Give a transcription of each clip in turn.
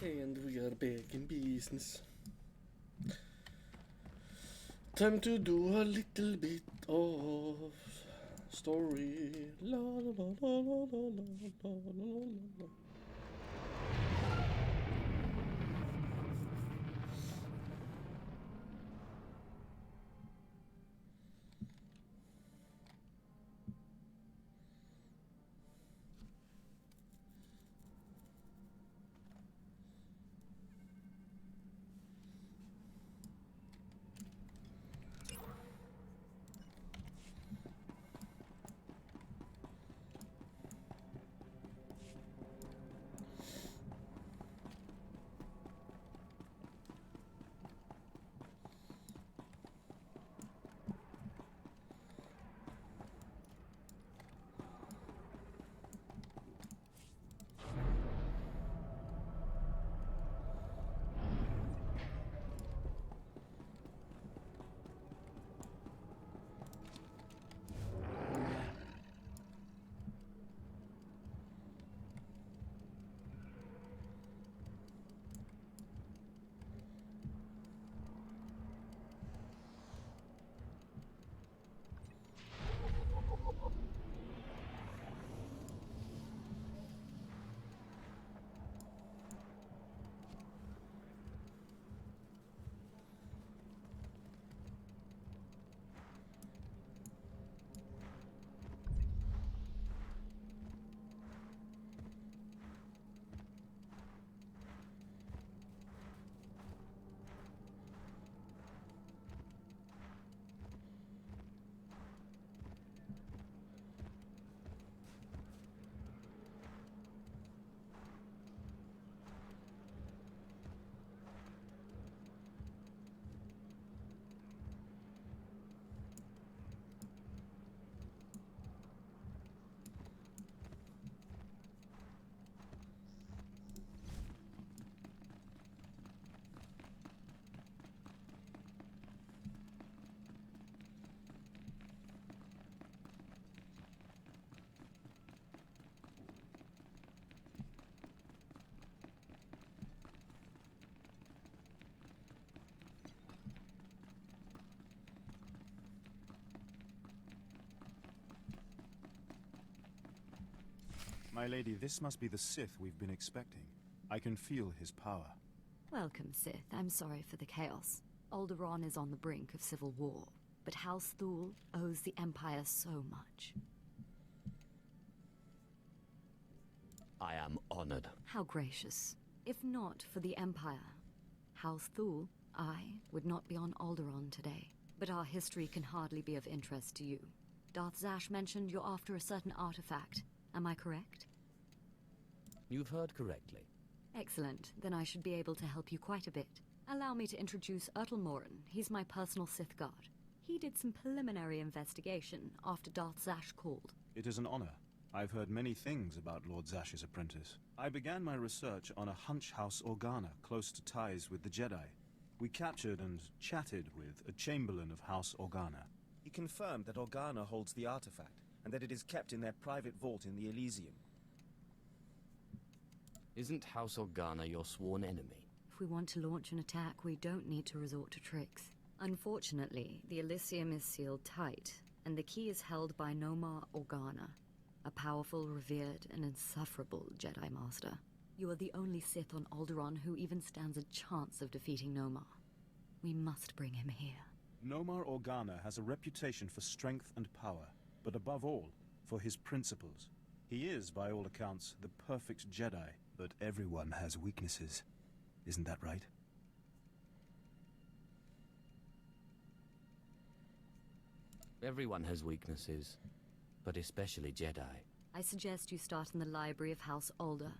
And we are back in business. Time to do a little bit of story. La la la la la la la la la la. My lady, this must be the Sith we've been expecting. I can feel his power. Welcome, Sith. I'm sorry for the chaos. Alderaan is on the brink of civil war, but House Thule owes the Empire so much. I am honored. How gracious. If not for the Empire, House Thule, I would not be on Alderaan today. But our history can hardly be of interest to you. Darth Zash mentioned you're after a certain artifact. Am I correct? You've heard correctly. Excellent. Then I should be able to help you quite a bit. Allow me to introduce Ertel Morin. He's my personal Sith guard. He did some preliminary investigation after Darth Zash called. It is an honor. I've heard many things about Lord Zash's apprentice. I began my research on a Hunch House Organa close to ties with the Jedi. We captured and chatted with a Chamberlain of House Organa. He confirmed that Organa holds the artifact, and that it is kept in their private vault in the Elysium. Isn't House Organa your sworn enemy? If we want to launch an attack, we don't need to resort to tricks. Unfortunately, the Elysium is sealed tight, and the key is held by Nomar Organa, a powerful, revered, and insufferable Jedi Master. You are the only Sith on Alderaan who even stands a chance of defeating Nomar. We must bring him here. Nomar Organa has a reputation for strength and power, but above all, for his principles. He is, by all accounts, the perfect Jedi, but everyone has weaknesses. Isn't that right? Everyone has weaknesses, but especially Jedi. I suggest you start in the library of House Alder.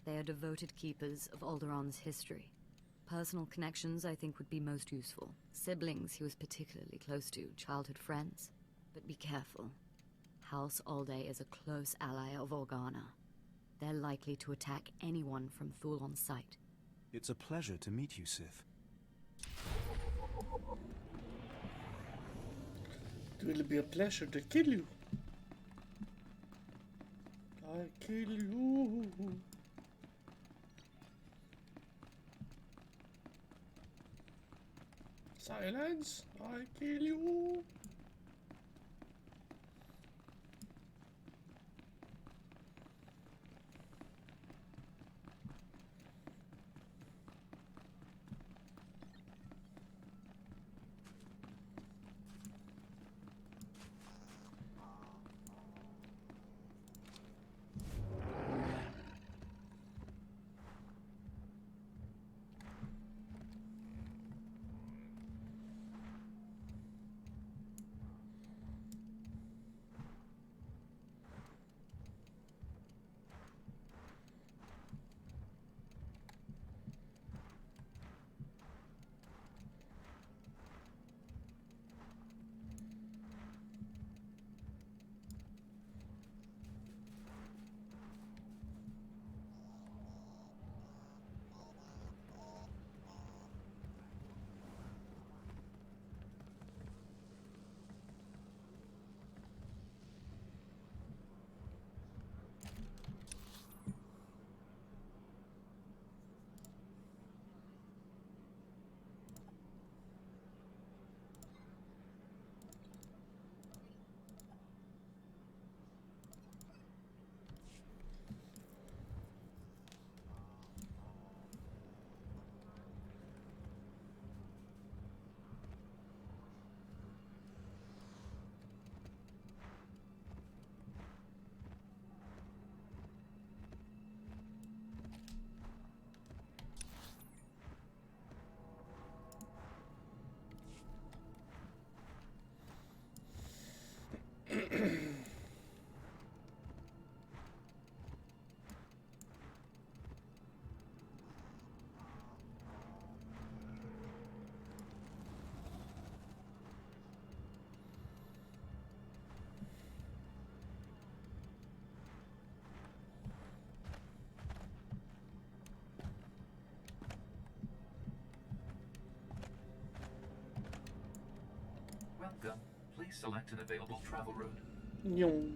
They are devoted keepers of Alderaan's history. Personal connections, I think, would be most useful. Siblings he was particularly close to, childhood friends. But be careful. House Alde is a close ally of Organa. They're likely to attack anyone from Thule on sight. It's a pleasure to meet you, Sith. It will be a pleasure to kill you. I kill you. Silence! I kill you! Welcome. Please select an available travel route. Nyong.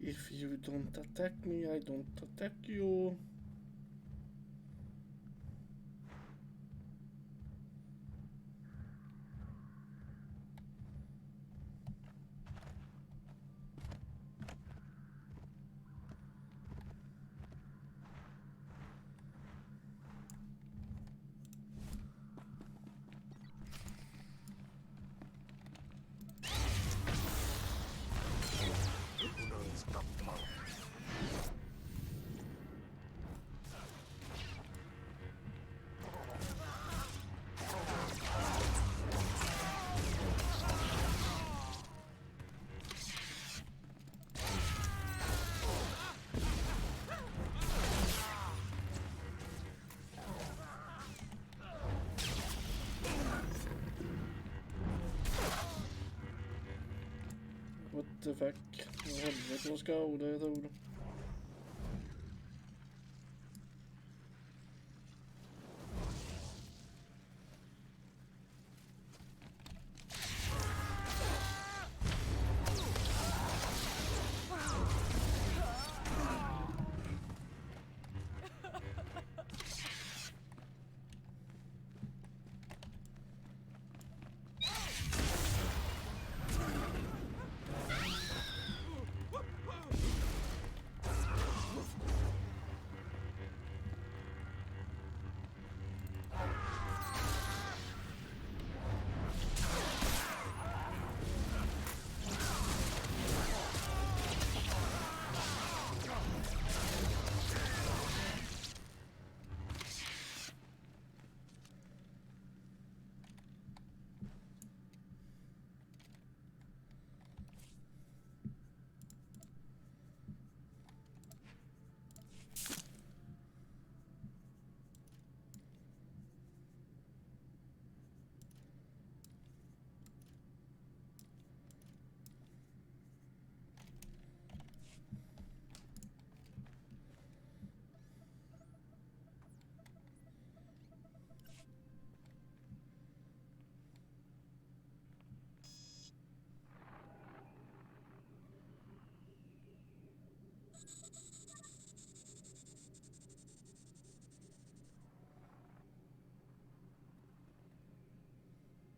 If you don't attack me, I don't attack you. What the fuck? Helvete, nå skal Oda heta Oda.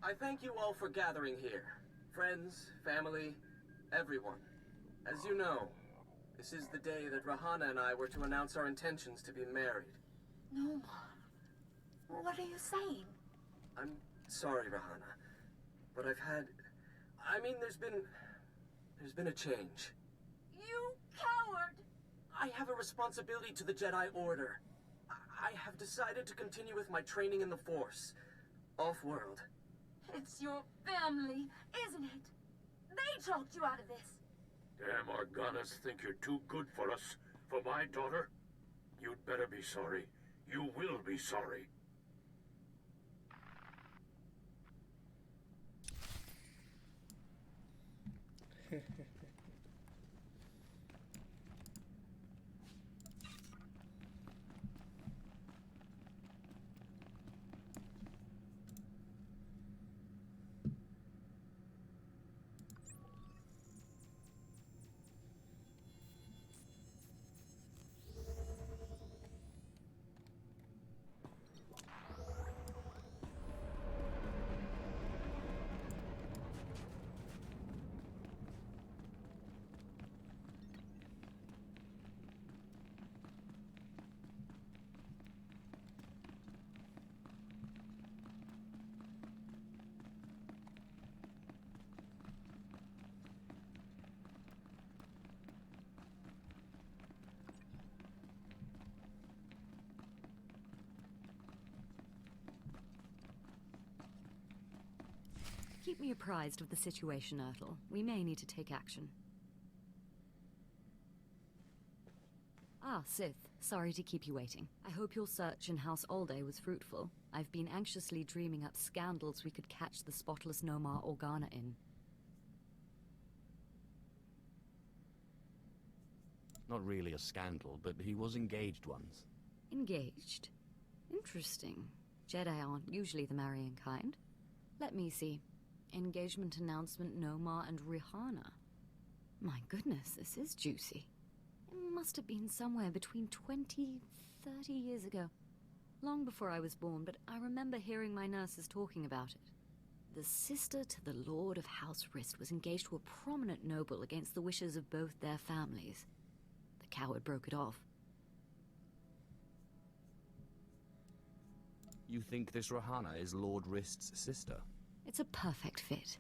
I thank you all for gathering here. Friends, family, everyone. As you know, this is the day that Rahana and I were to announce our intentions to be married. No. What are you saying? I'm sorry, Rahana, but there's been a change. You coward! I have a responsibility to the Jedi Order. I have decided to continue with my training in the Force, off-world. It's your family, isn't it? They talked you out of this. Damn Organas think you're too good for us, for my daughter? You'd better be sorry. You will be sorry. Keep me apprised of the situation, Ertl. We may need to take action. Ah, Sith. Sorry to keep you waiting. I hope your search in House Alde was fruitful. I've been anxiously dreaming up scandals we could catch the spotless Nomar Organa in. Not really a scandal, but he was engaged once. Engaged? Interesting. Jedi aren't usually the marrying kind. Let me see. Engagement announcement, Nomar and Rihanna. My goodness, this is juicy. It must have been somewhere between 20, 30 years ago. Long before I was born, but I remember hearing my nurses talking about it. The sister to the Lord of House Rist was engaged to a prominent noble against the wishes of both their families. The coward broke it off. You think this Rahana is Lord Rist's sister? It's a perfect fit.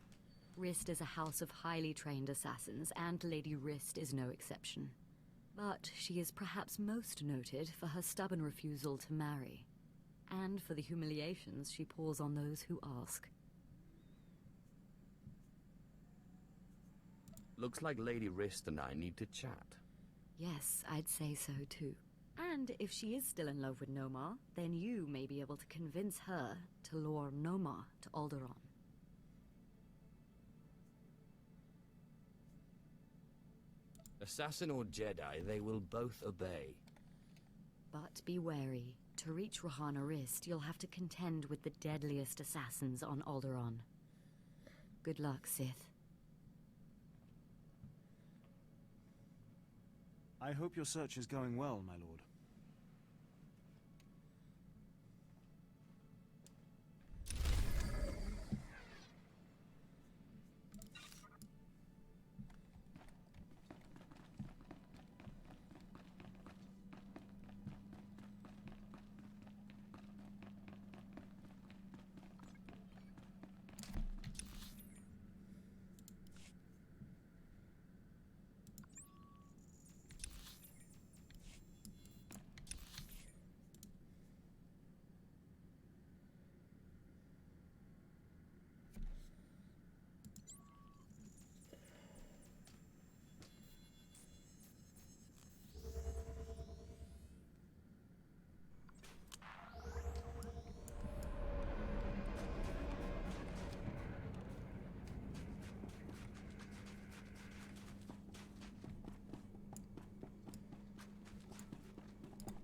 Rist is a house of highly trained assassins, and Lady Rist is no exception. But she is perhaps most noted for her stubborn refusal to marry, and for the humiliations she pours on those who ask. Looks like Lady Rist and I need to chat. Yes, I'd say so too. And if she is still in love with Nomar, then you may be able to convince her to lure Nomar to Alderaan. Assassin or Jedi, they will both obey. But be wary. To reach Rahana Rist, you'll have to contend with the deadliest assassins on Alderaan. Good luck, Sith. I hope your search is going well, my lord.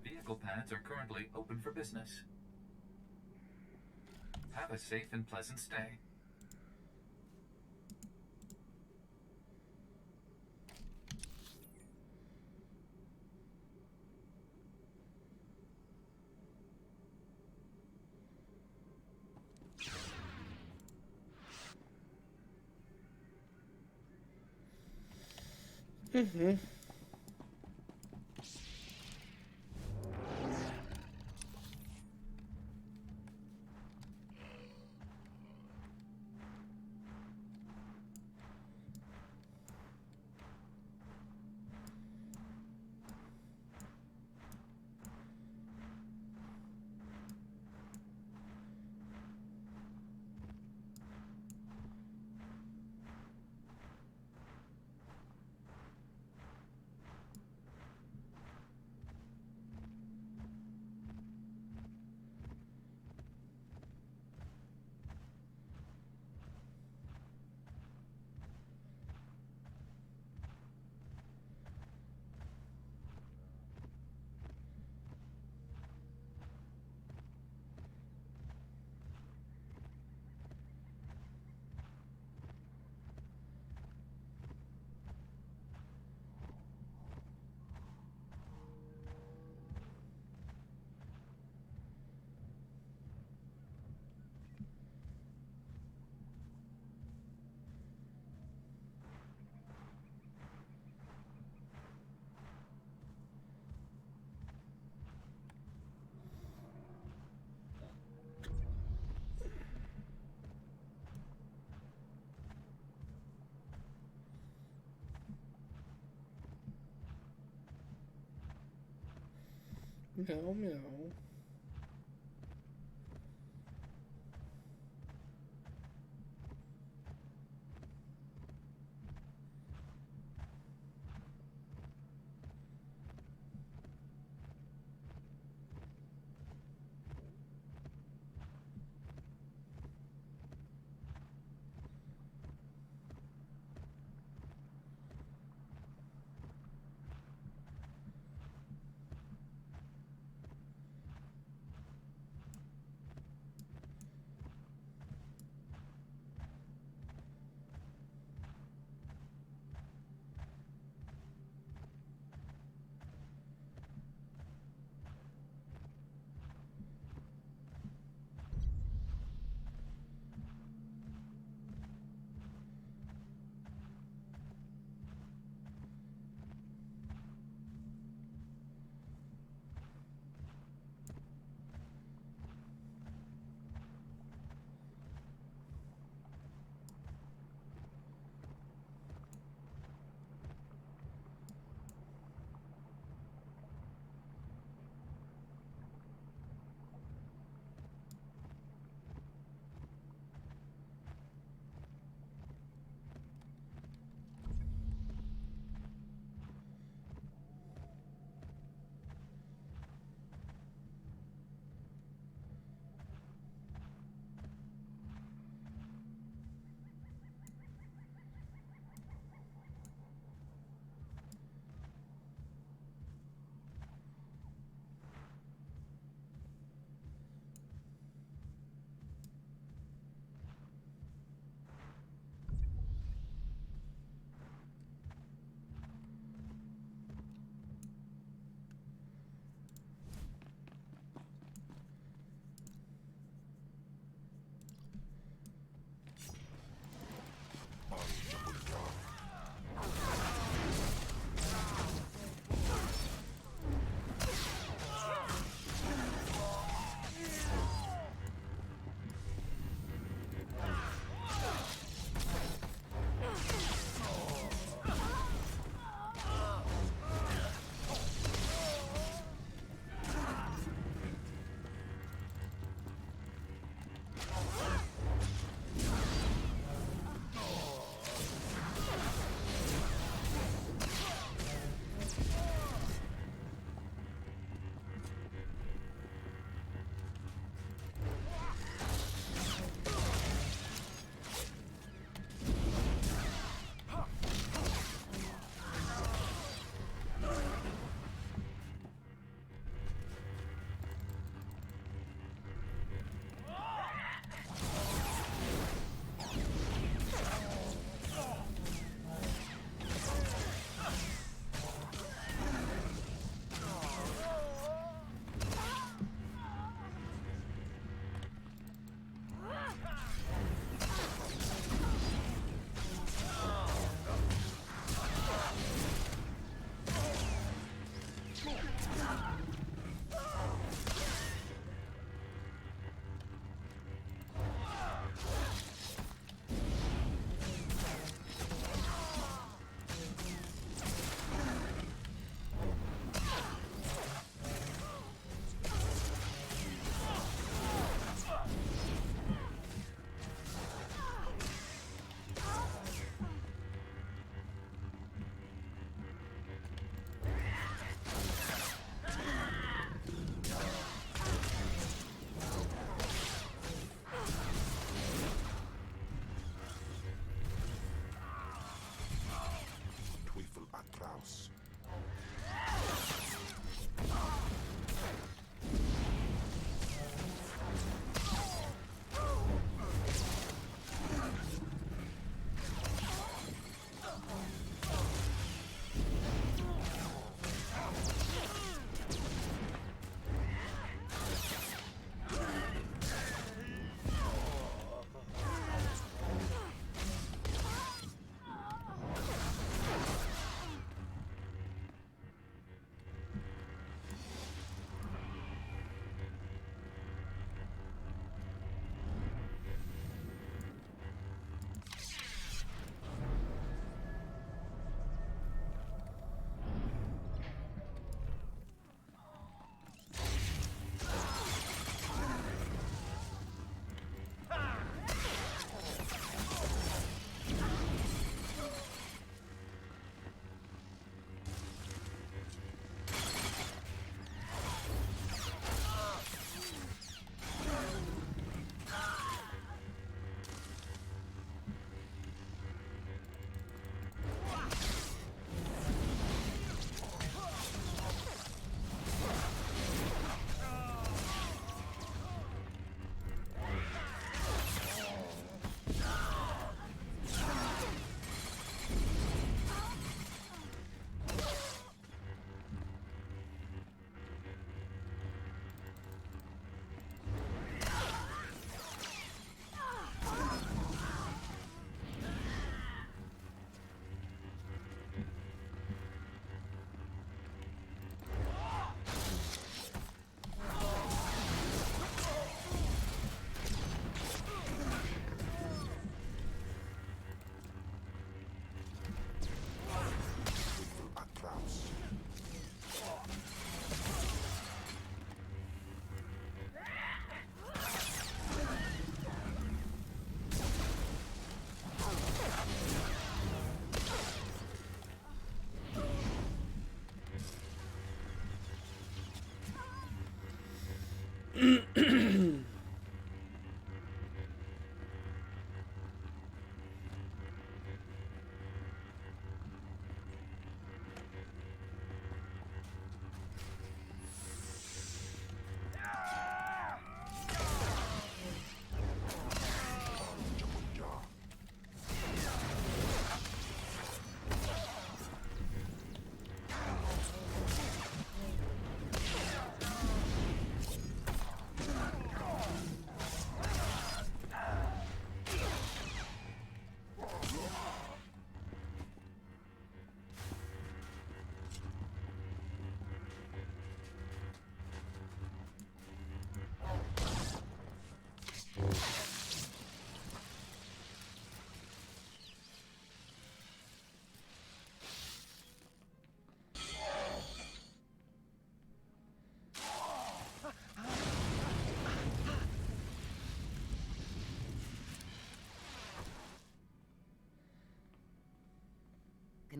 Vehicle pads are currently open for business. Have a safe and pleasant stay. Meow, meow.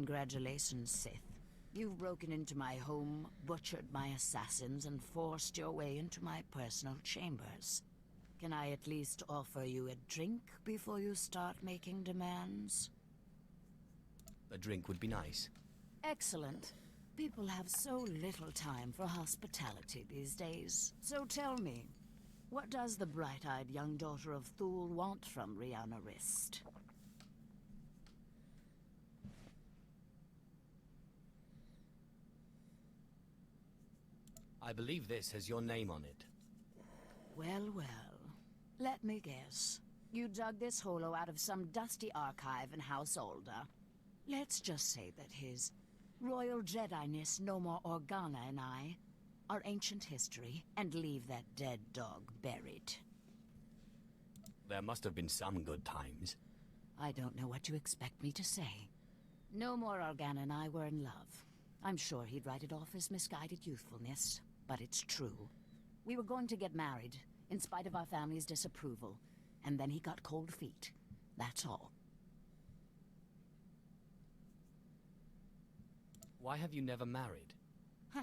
Congratulations, Sith. You've broken into my home, butchered my assassins, and forced your way into my personal chambers. Can I at least offer you a drink before you start making demands? A drink would be nice. Excellent. People have so little time for hospitality these days. So tell me, what does the bright-eyed young daughter of Thule want from Rihanna Rist? I believe this has your name on it. Well, well. Let me guess. You dug this holo out of some dusty archive in House Older. Let's just say that his Royal Jedi-ness No More Organa and I are ancient history, and leave that dead dog buried. There must have been some good times. I don't know what you expect me to say. No More Organa and I were in love. I'm sure he'd write it off as misguided youthfulness, but it's true. We were going to get married, in spite of our family's disapproval, and then he got cold feet. That's all. Why have you never married? Huh.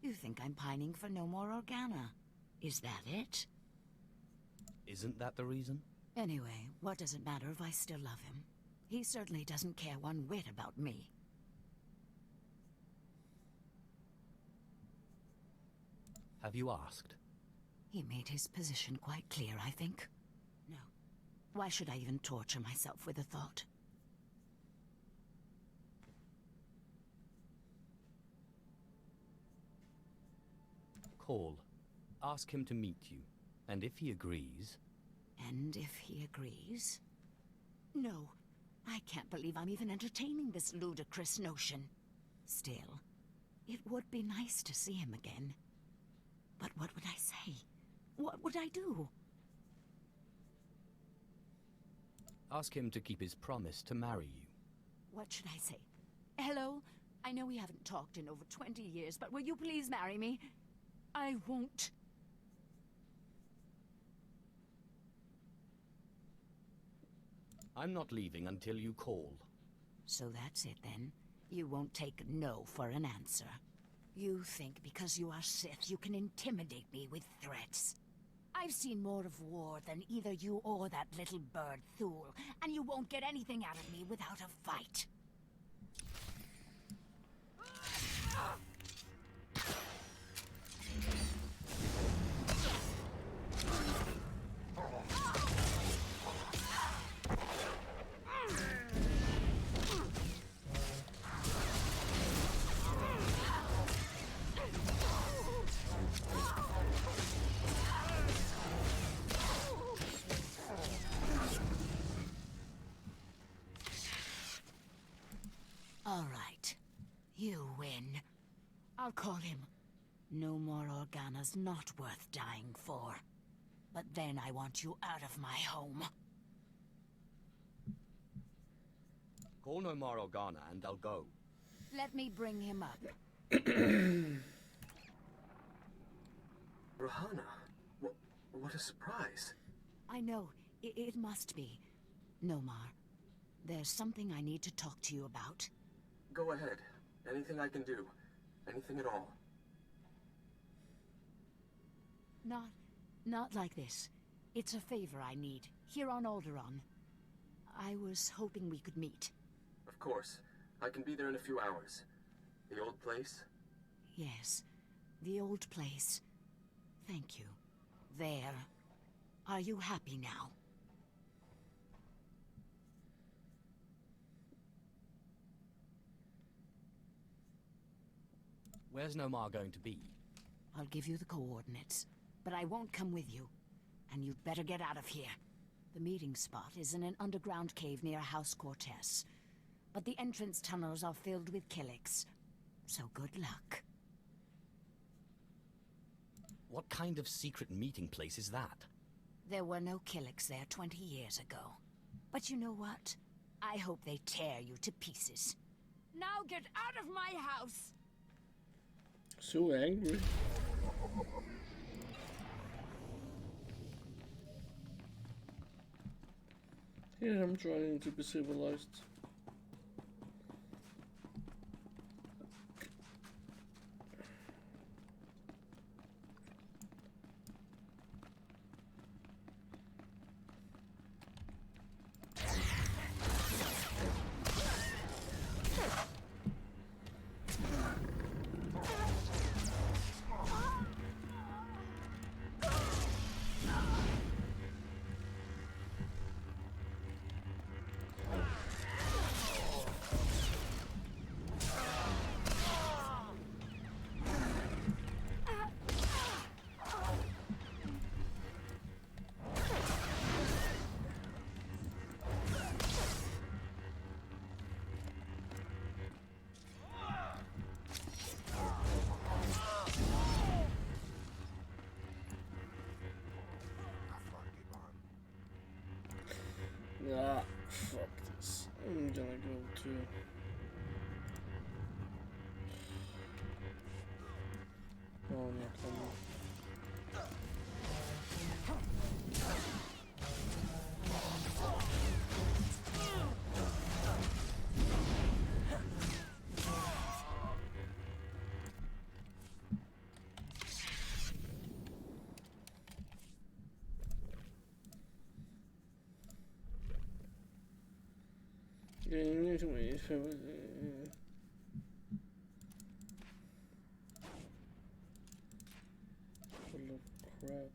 You think I'm pining for No More Organa. Is that it? Isn't that the reason? Anyway, what does it matter if I still love him? He certainly doesn't care one whit about me. Have you asked? He made his position quite clear, I think. No. Why should I even torture myself with the thought? Call. Ask him to meet you. And if he agrees... And if he agrees? No. I can't believe I'm even entertaining this ludicrous notion. Still, it would be nice to see him again. But what would I say? What would I do? Ask him to keep his promise to marry you. What should I say? Hello? I know we haven't talked in over 20 years, but will you please marry me? I won't. I'm not leaving until you call. So that's it then? You won't take no for an answer. You think because you are Sith you can intimidate me with threats. I've seen more of war than either you or that little bird Thule, and you won't get anything out of me without a fight. All right. You win. I'll call him. No More Organa's not worth dying for. But then I want you out of my home. Call No More Organa and I'll go. Let me bring him up. Rahana, what a surprise. I know. It must be. Nomar, there's something I need to talk to you about. Go ahead. Anything I can do. Anything at all. Not like this. It's a favor I need, here on Alderaan. I was hoping we could meet. Of course. I can be there in a few hours. The old place? Yes, the old place. Thank you. There. Are you happy now? Where's Nomar going to be? I'll give you the coordinates, but I won't come with you. And you'd better get out of here. The meeting spot is in an underground cave near House Cortez. But the entrance tunnels are filled with Killiks. So good luck. What kind of secret meeting place is that? There were no Killiks there 20 years ago. But you know what? I hope they tear you to pieces. Now get out of my house! So angry. Here I'm trying to be civilized. Ah, fuck this. I'm gonna go to... Oh, no, come on. Getting into it. Full of crap.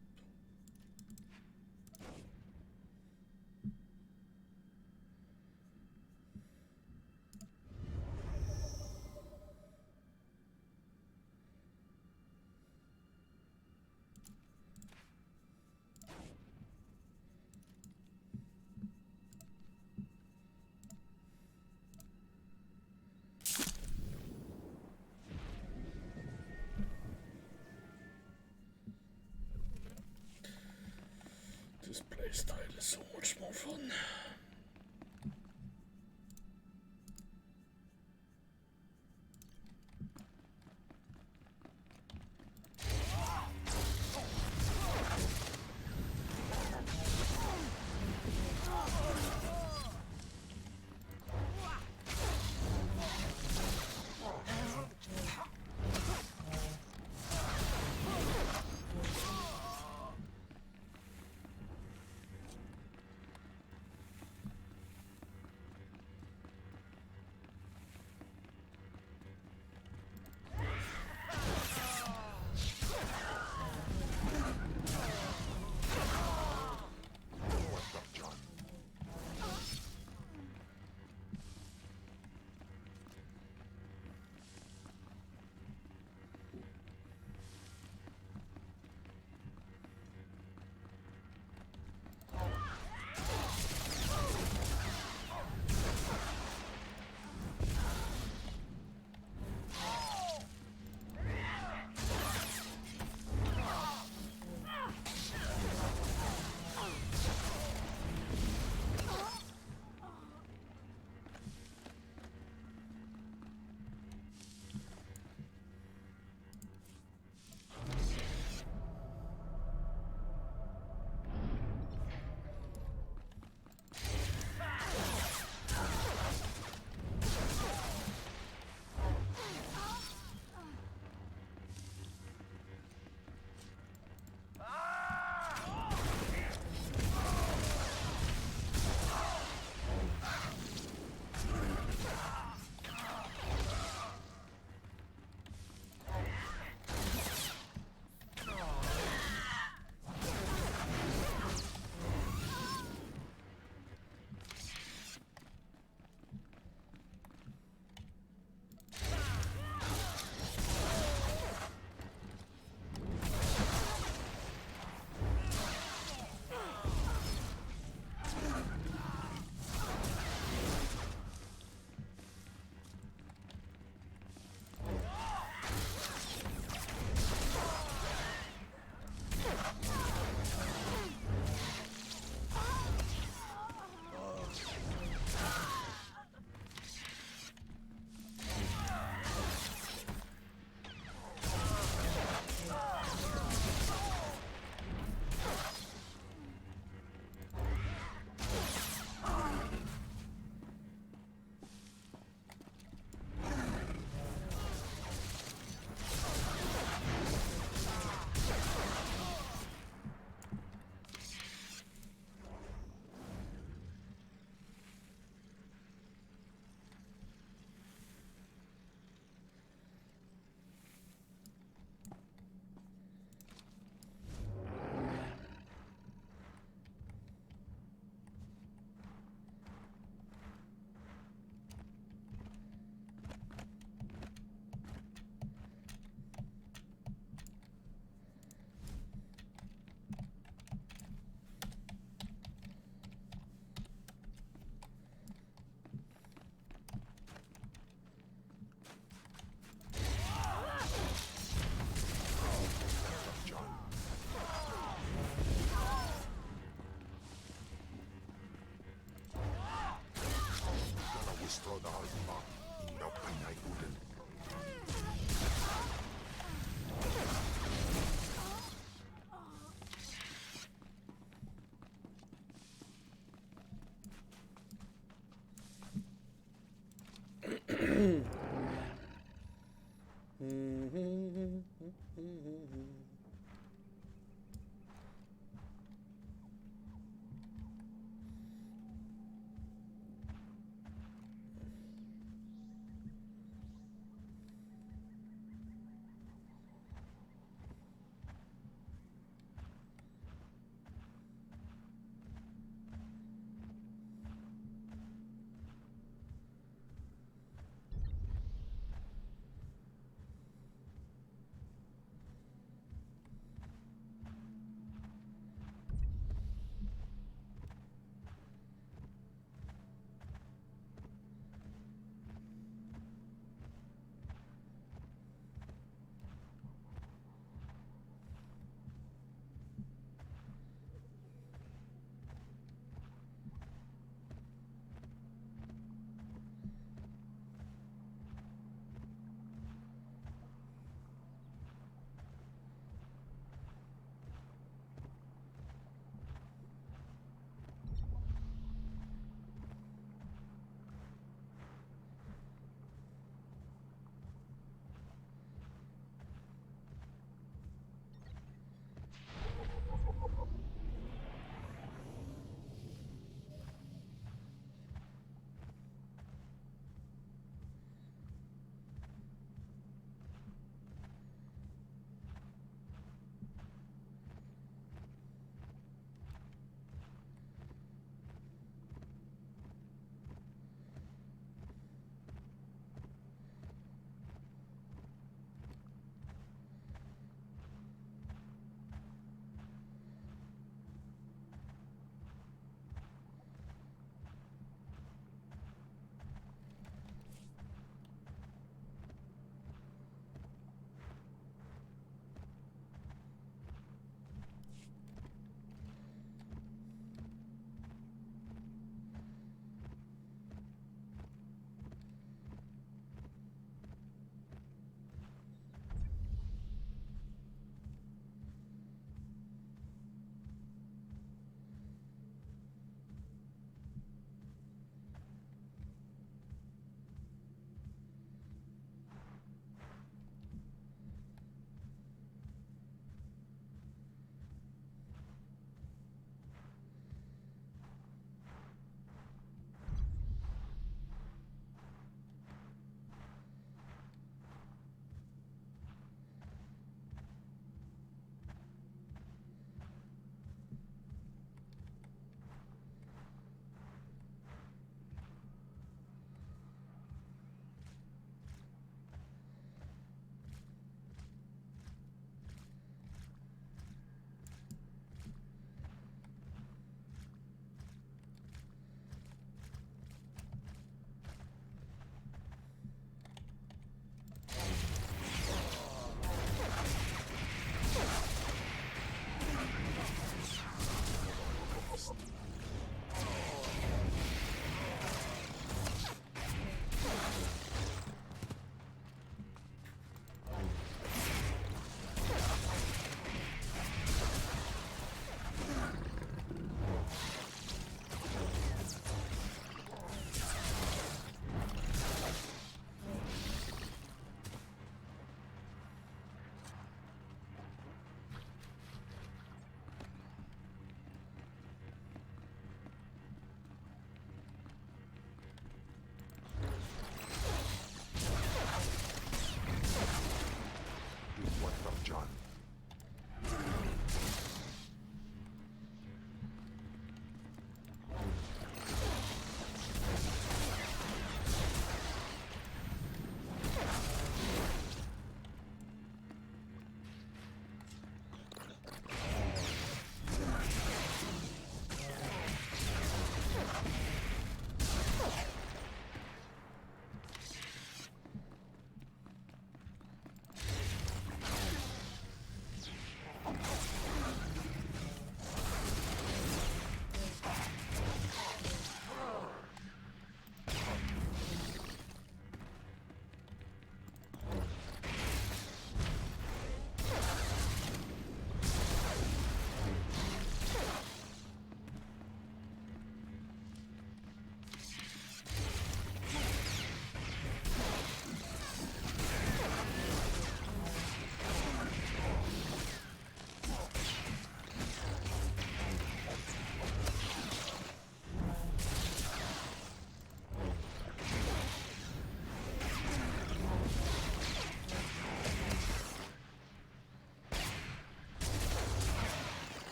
This playstyle is so much more fun.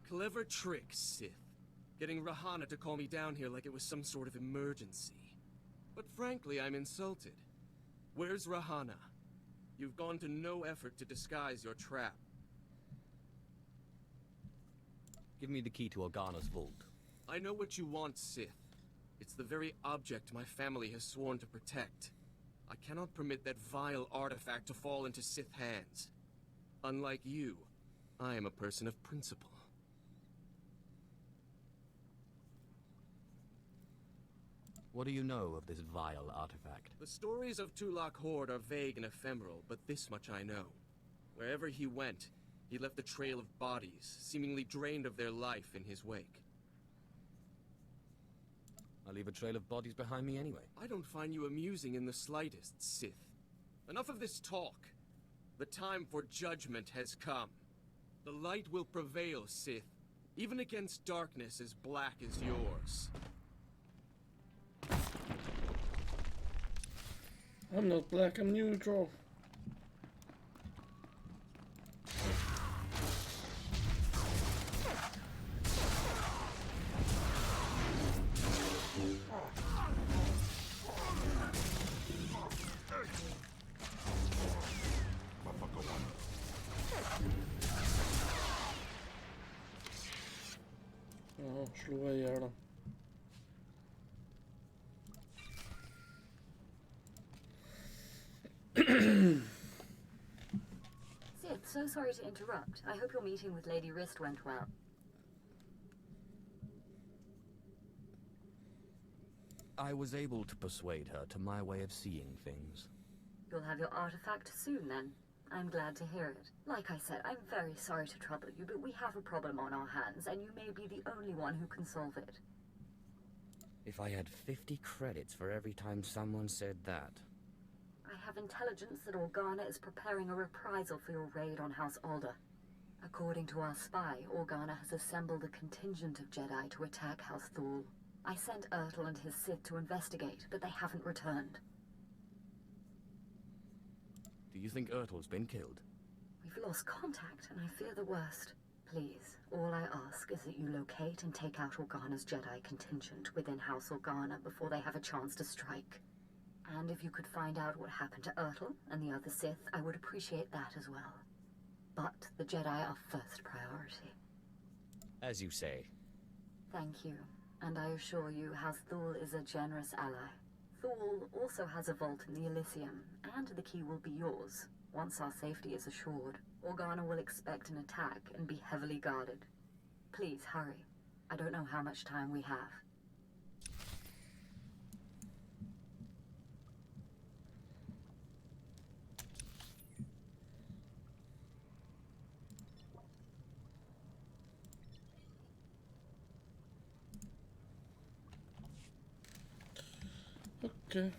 Clever trick, Sith. Getting Rahana to call me down here like it was some sort of emergency. But frankly, I'm insulted. Where's Rahana? You've gone to no effort to disguise your trap. Give me the key to Organa's vault. I know what you want, Sith. It's the very object my family has sworn to protect. I cannot permit that vile artifact to fall into Sith hands. Unlike you, I am a person of principle. What do you know of this vile artifact? The stories of Tulak Horde are vague and ephemeral, but this much I know. Wherever he went, he left a trail of bodies, seemingly drained of their life in his wake. I leave a trail of bodies behind me anyway. I don't find you amusing in the slightest, Sith. Enough of this talk. The time for judgment has come. The light will prevail, Sith, even against darkness as black as yours. I'm not black, I'm neutral. Ja, slog jag ihjäl dem. Sid, so sorry to interrupt. I hope your meeting with Lady Rist went well. I was able to persuade her to my way of seeing things. You'll have your artifact soon, then. I'm glad to hear it. Like I said, I'm very sorry to trouble you, but we have a problem on our hands, and you may be the only one who can solve it. If I had 50 credits for every time someone said that. I have intelligence that Organa is preparing a reprisal for your raid on House Alder. According to our spy, Organa has assembled a contingent of Jedi to attack House Thule. I sent Ertl and his Sith to investigate, but they haven't returned. Do you think Ertl's been killed? We've lost contact, and I fear the worst. Please, all I ask is that you locate and take out Organa's Jedi contingent within House Organa before they have a chance to strike. And if you could find out what happened to Ertl and the other Sith, I would appreciate that as well. But the Jedi are first priority. As you say. Thank you, and I assure you House Thule is a generous ally. Thule also has a vault in the Elysium, and the key will be yours. Once our safety is assured, Organa will expect an attack and be heavily guarded. Please hurry. I don't know how much time we have. Okay.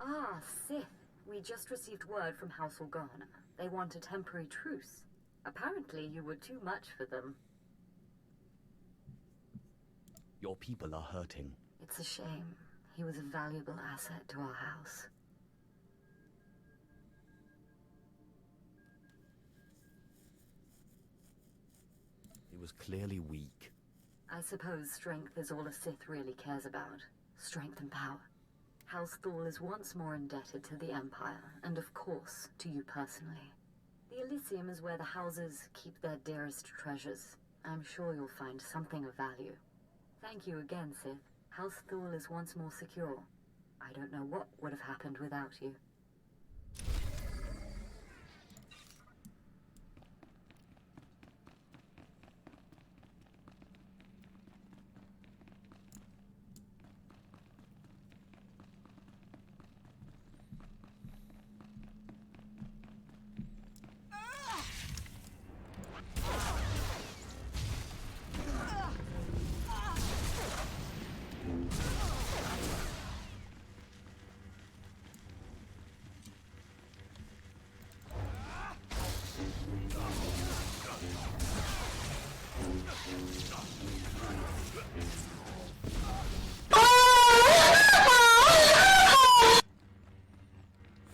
Ah, Sith. We just received word from House Organa. They want a temporary truce. Apparently you were too much for them. Your people are hurting. It's a shame. He was a valuable asset to our house. He was clearly weak. I suppose strength is all a Sith really cares about. Strength and power. House Thal is once more indebted to the Empire, and of course, to you personally. The Elysium is where the houses keep their dearest treasures. I'm sure you'll find something of value. Thank you again, Sith. House Thal is once more secure. I don't know what would have happened without you.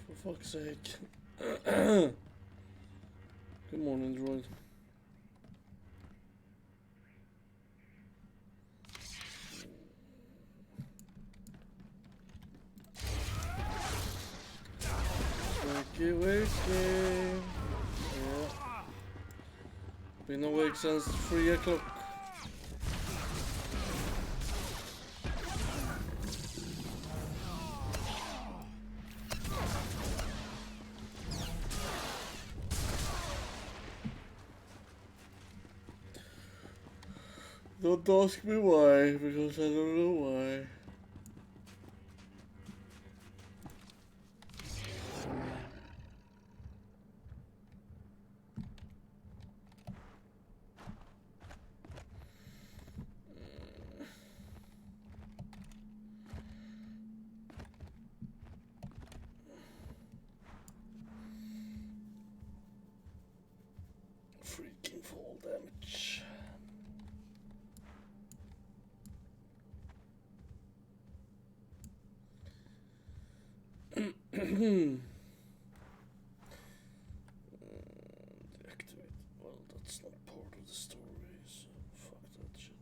For fuck's sake. Good morning, droid. Wakey, wakey. Yeah. Been awake since 3 o'clock. Don't ask me why, because I don't know why. Freaking fall damage. Deactivate. Well, that's not part of the story, so fuck that shit.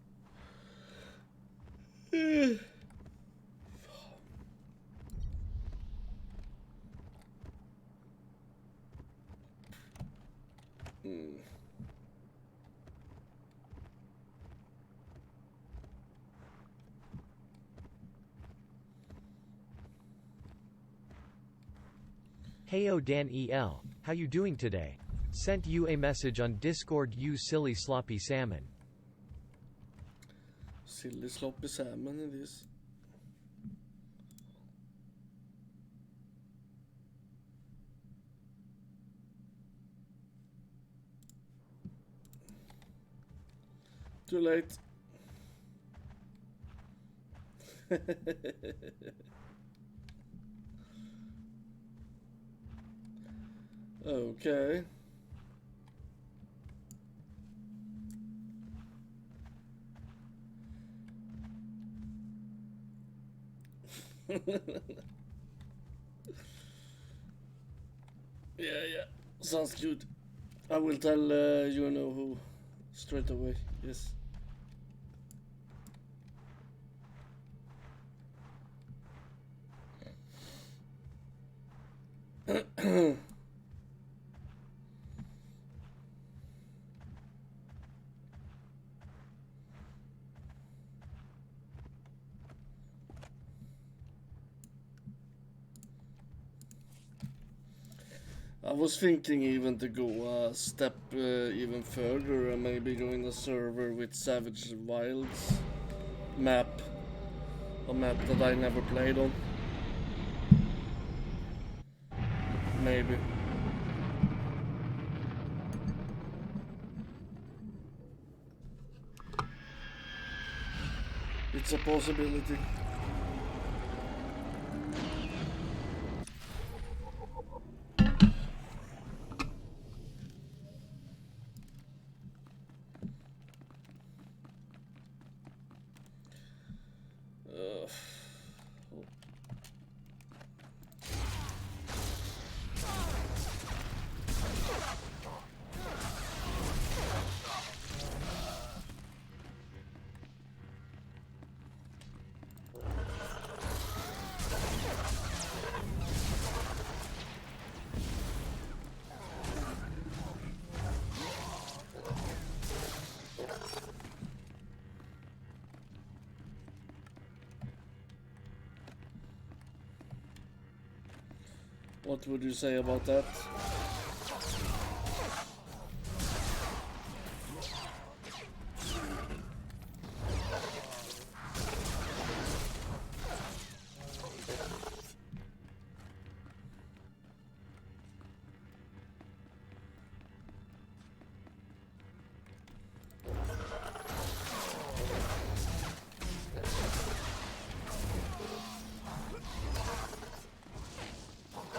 Heyo Dan EL, how you doing today? Sent you a message on Discord, you silly sloppy salmon. Silly sloppy salmon it is. Too late. Okay. Yeah, sounds good. I will tell you know who straight away. Yes. I was thinking even to go a step even further and maybe join a server with Savage Wilds map. A map that I never played on. Maybe. It's a possibility. What would you say about that?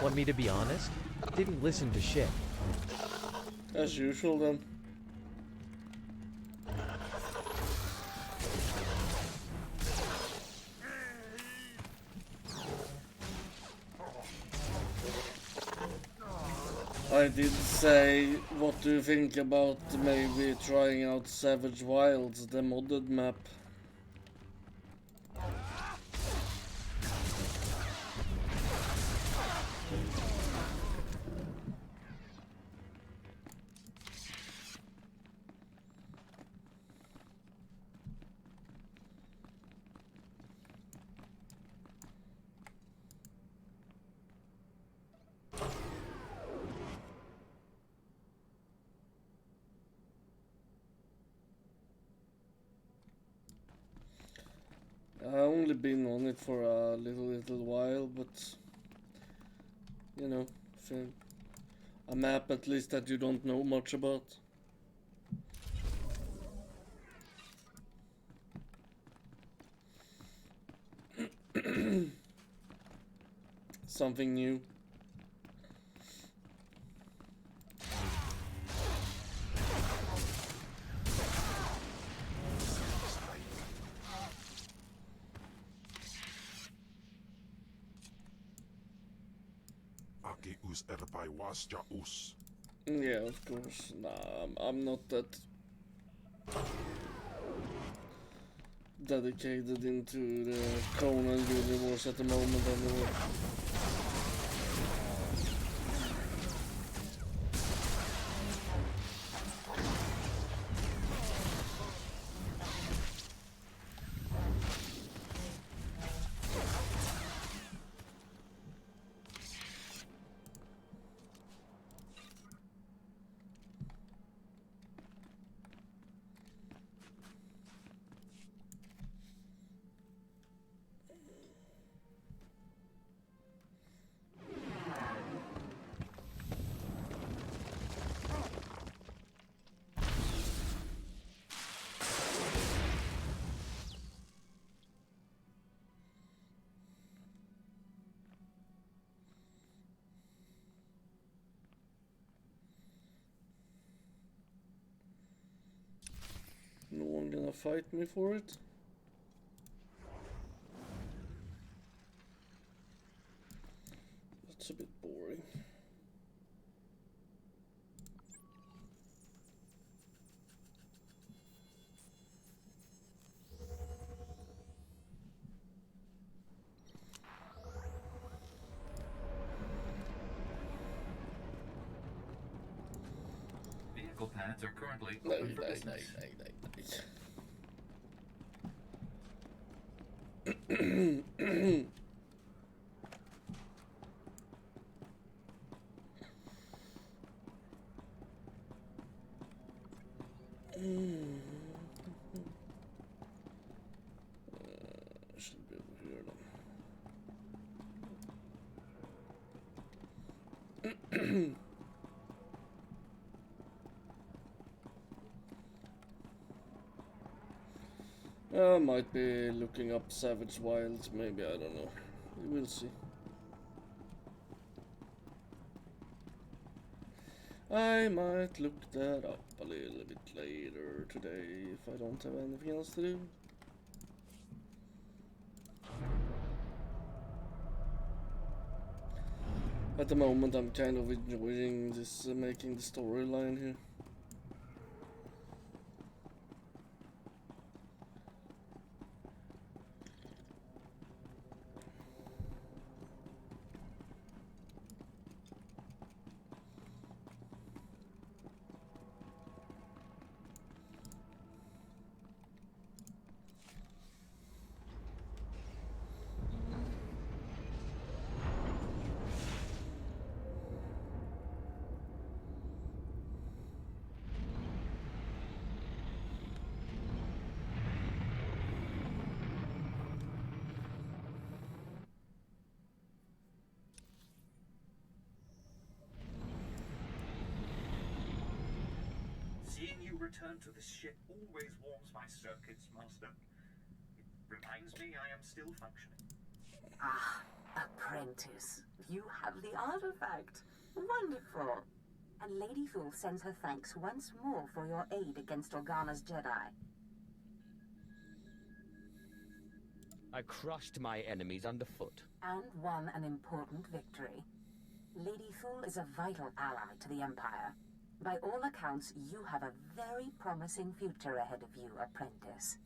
Want me to be honest? Didn't listen to shit. As usual then. I did say, what do you think about maybe trying out Savage Wilds, the modded map? I've only been on it for a little while, but you know, a map at least that you don't know much about. Something new. Yeah, of course. Nah, I'm not that dedicated into the Conan universe at the moment anymore. No one gonna fight me for it? That's a bit boring. Vehicle paths are currently open for business. Should be over here then. I might be looking up Savage Wilds, maybe, I don't know. We will see. I might look that up a little bit later today if I don't have anything else to do. At the moment I'm kind of enjoying this making the storyline here. return to this ship always warms my circuits, Master. It reminds me I am still functioning. Ah, apprentice. You have the artifact. Wonderful. And Lady Fool sends her thanks once more for your aid against Organa's Jedi. I crushed my enemies underfoot. And won an important victory. Lady Fool is a vital ally to the Empire. By all accounts, you have a very promising future ahead of you, apprentice.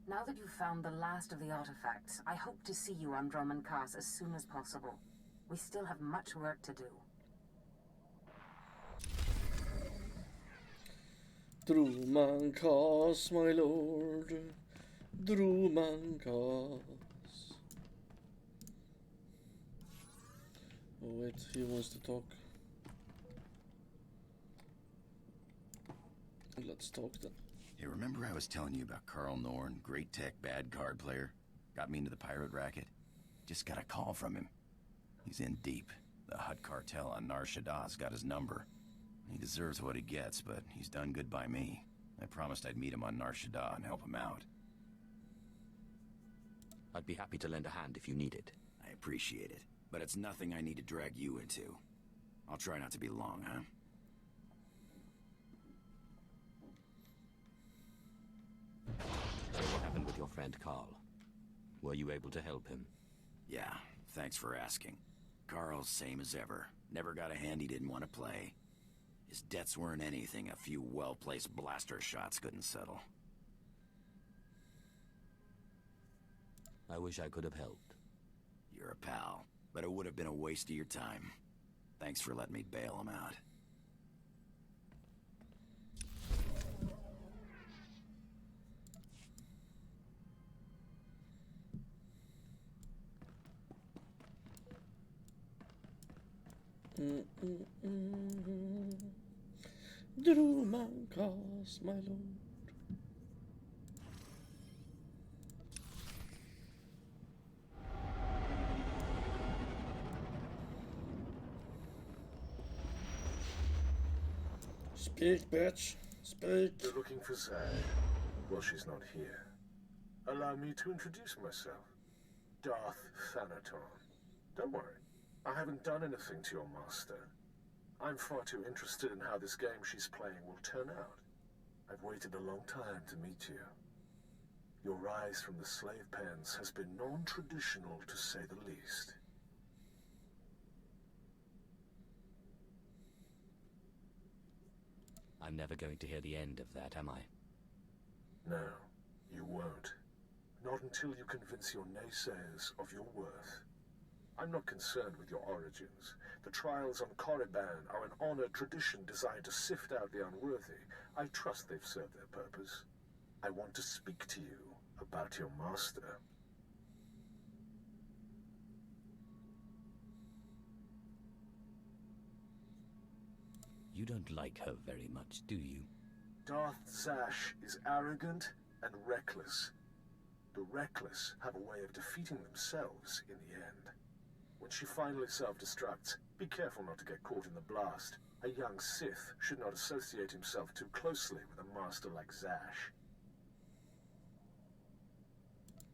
Now that you've found the last of the artifacts, I hope to see you on Drummond Cast as soon as possible. We still have much work to do. Drummond Cast, my lord. Drummond Cast. Oh wait, he wants to talk. Let's talk then. Hey, remember I was telling you about Carl Norn, great tech, bad card player? Got me into the pirate racket? Just got a call from him. He's in deep. The Hutt cartel on Nar Shaddah's got his number. He deserves what he gets, but he's done good by me. I promised I'd meet him on Nar Shaddaa and help him out. I'd be happy to lend a hand if you need it. I appreciate it, but it's nothing I need to drag you into. I'll try not to be long, huh? So what happened with your friend Carl? Were you able to help him? Yeah, thanks for asking. Carl's same as ever. Never got a hand he didn't want to play. His debts weren't anything a few well-placed blaster shots couldn't settle. I wish I could have helped. You're a pal, but it would have been a waste of your time. Thanks for letting me bail him out. Drummond Cast, my lord. Speak, bitch. Speak. You're looking for Zag. Well, she's not here. Allow me to introduce myself. Darth Thanaton. Don't worry. I haven't done anything to your master. I'm far too interested in how this game she's playing will turn out. I've waited a long time to meet you. Your rise from the slave pens has been non-traditional, to say the least. I'm never going to hear the end of that, am I? No, you won't. Not until you convince your naysayers of your worth. I'm not concerned with your origins. The trials on Korriban are an honored tradition designed to sift out the unworthy. I trust they've served their purpose. I want to speak to you about your master. You don't like her very much, do you? Darth Zash is arrogant and reckless. The reckless have a way of defeating themselves in the end. When she finally self-destructs, be careful not to get caught in the blast. A young Sith should not associate himself too closely with a master like Zash.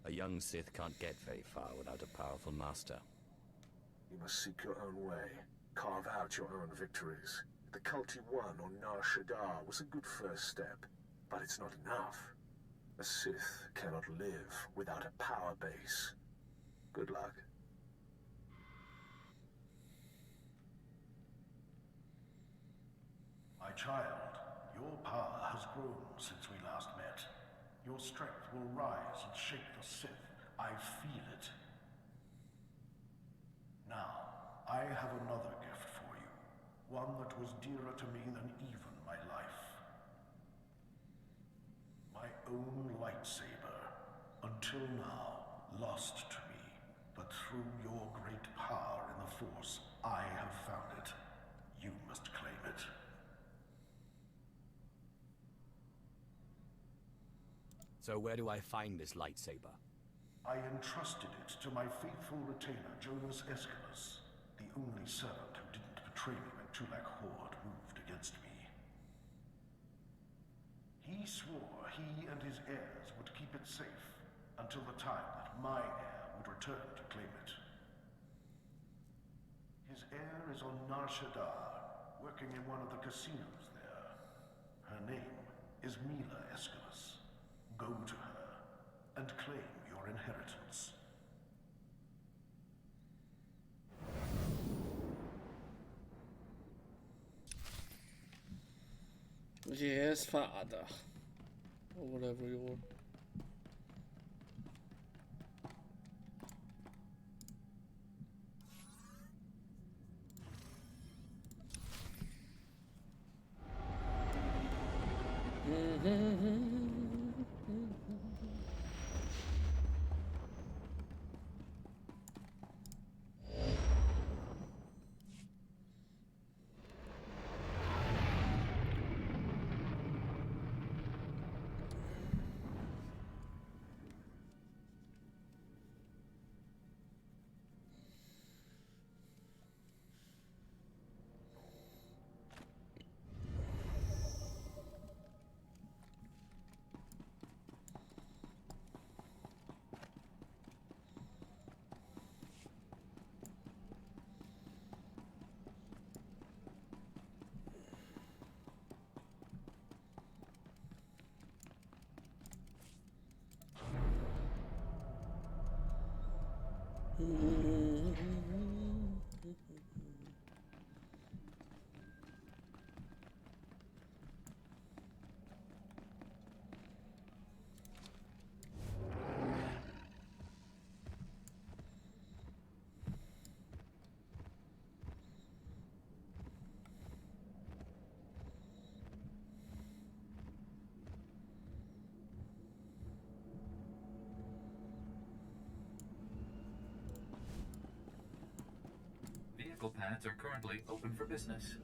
A young Sith can't get very far without a powerful master. You must seek your own way. Carve out your own victories. The cult you won on Nar Shaddaa was a good first step, but it's not enough. A Sith cannot live without a power base. Good luck. My child, your power has grown since we last met. Your strength will rise and shake the Sith. I feel it. Now, I have another gift for you. One that was dearer to me than even my life. My own lightsaber. Until now, lost to me. But through your great power in the Force, I have found it. You must claim it. So where do I find this lightsaber? I entrusted it to my faithful retainer, Jonas Escalus, the only servant who didn't betray me when Tulak Horde moved against me. He swore he and his heirs would keep it safe until the time that my heir would return to claim it. His heir is on Nar Shaddaa, working in one of the casinos there. Her name is Mila Aeschylus. Go to her and claim your inheritance. Yes, father. Or whatever you want. Vehicle paths are currently open for business.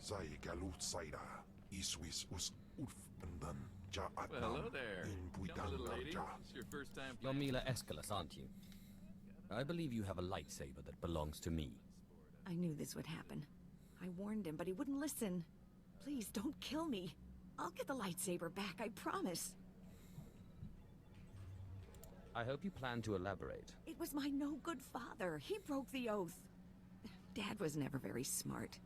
Sai galut saida, iswis us urfandan ja Well, hello there. Young little lady. It's your first time You're playing. Mila Aeschylus, aren't you? I believe you have a lightsaber that belongs to me. I knew this would happen. I warned him, but he wouldn't listen. Please, don't kill me. I'll get the lightsaber back, I promise. I hope you plan to elaborate. It was my no-good father. He broke the oath. Dad was never very smart.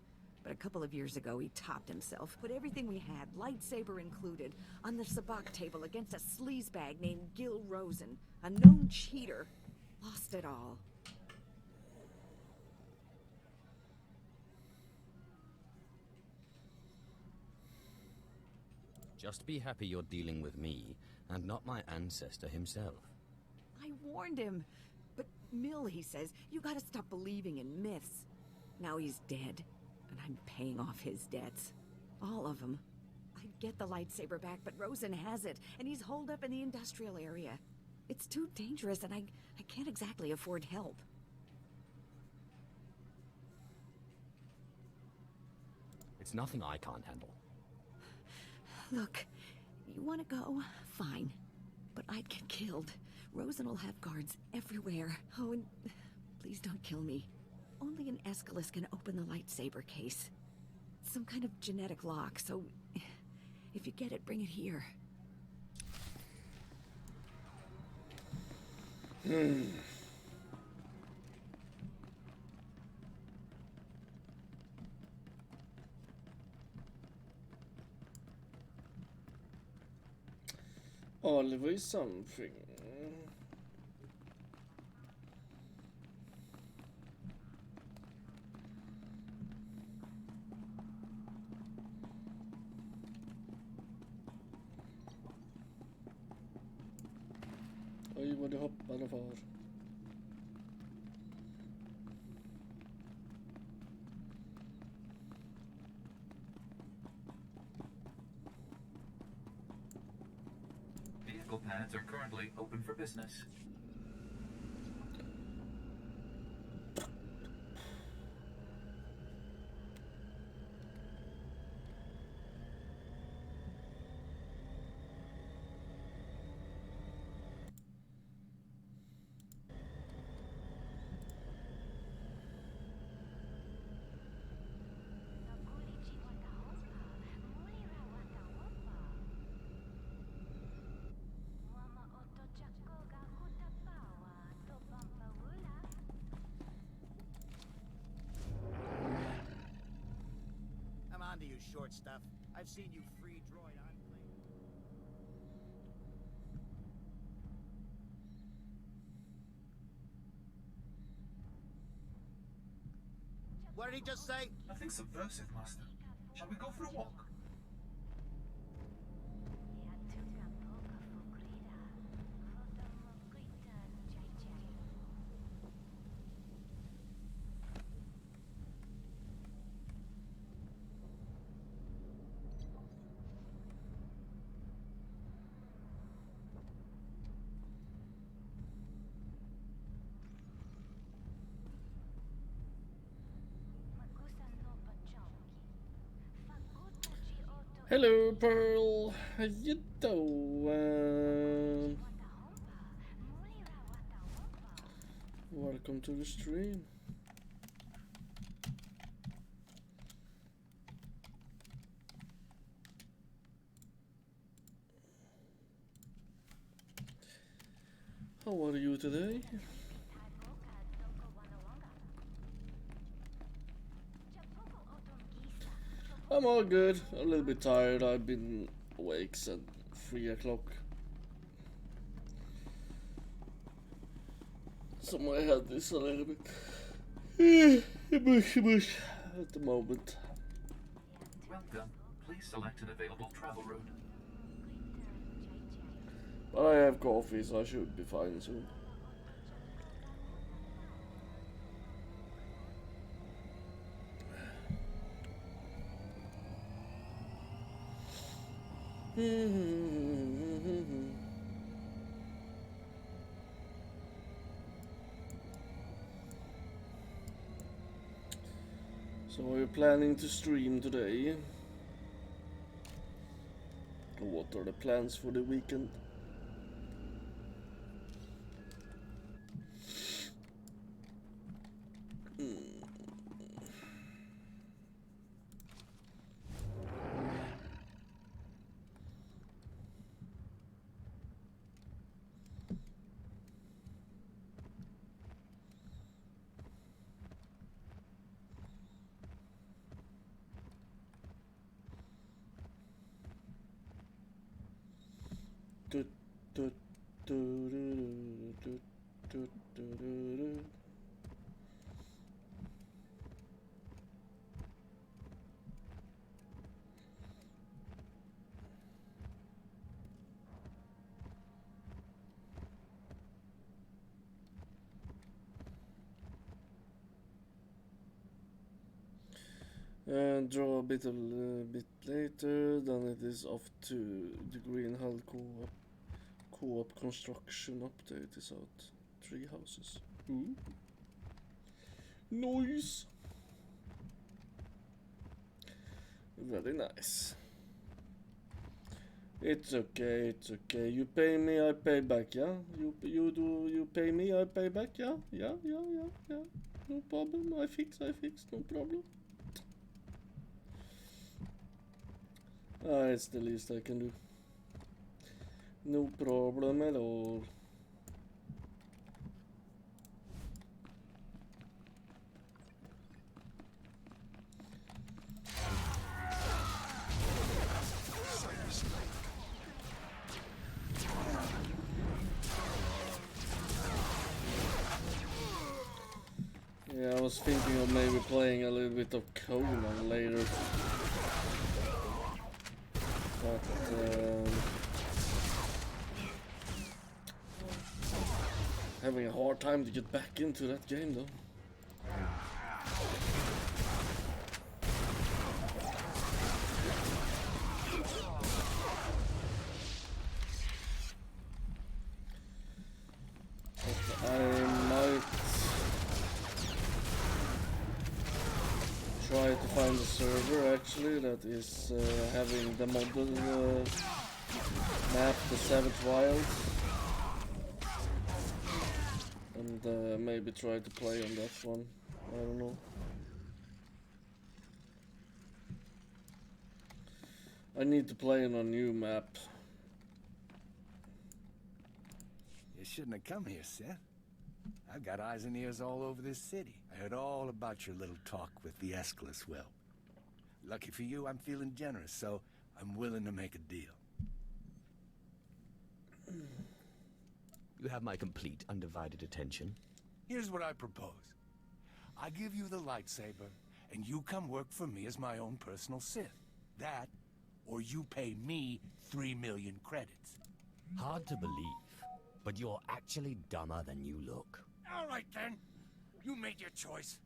But a couple of years ago, he topped himself. Put everything we had, lightsaber included, on the sabacc table against a sleazebag named Gil Rosen, a known cheater. Lost it all. Just be happy you're dealing with me, and not my ancestor himself. I warned him. But Mill, he says, you gotta stop believing in myths. Now he's dead, and I'm paying off his debts. All of them. I'd get the lightsaber back, but Rosen has it, and he's holed up in the industrial area. It's too dangerous, and I can't exactly afford help. It's nothing I can't handle. Look, you want to go? Fine. But I'd get killed. Rosen will have guards everywhere. Oh, and please don't kill me. Only an Aeschylus can open the lightsaber case. Some kind of genetic lock, so if you get it, bring it here. Always something. Oj, vad du hoppade för. Vehicle pads are currently open for business. I'm on to you, short stuff. I've seen you free droid on plane. What did he just say? Nothing subversive, Master. Shall we go for a walk? Hello, Pearl. How you doing? Welcome to the stream. How are you today? I'm all good. A little bit tired. I've been awake since 3 o'clock. So my head is a little bit mush at the moment. Welcome. Please select an available travel route. But I have coffee, so I should be fine soon. So are you planning to stream today? What are the plans for the weekend? And draw a bit later, then it is off to the Green Hull co-op construction update is out. 3 houses. Ooh. Nice. Very nice. It's okay, it's okay. You pay me, I pay back, yeah? You pay me, I pay back, yeah? Yeah. No problem, I fix, no problem. It's the least I can do. No problem at all. was thinking of maybe playing a little bit of Conan later. But having a hard time to get back into that game though. But I might try to find a server actually that is having the modded map, the Savage Wilds. And maybe try to play on that one. I don't know. I need to play on a new map. You shouldn't have come here, Seth. I've got eyes and ears all over this city. I heard all about your little talk with the Escalus whelp. Lucky for you, I'm feeling generous, so I'm willing to make a deal. You have my complete, undivided attention. Here's what I propose. I give you the lightsaber, and you come work for me as my own personal Sith. That, or you pay me 3 million credits. Hard to believe, but you're actually dumber than you look. All right, then. You made your choice.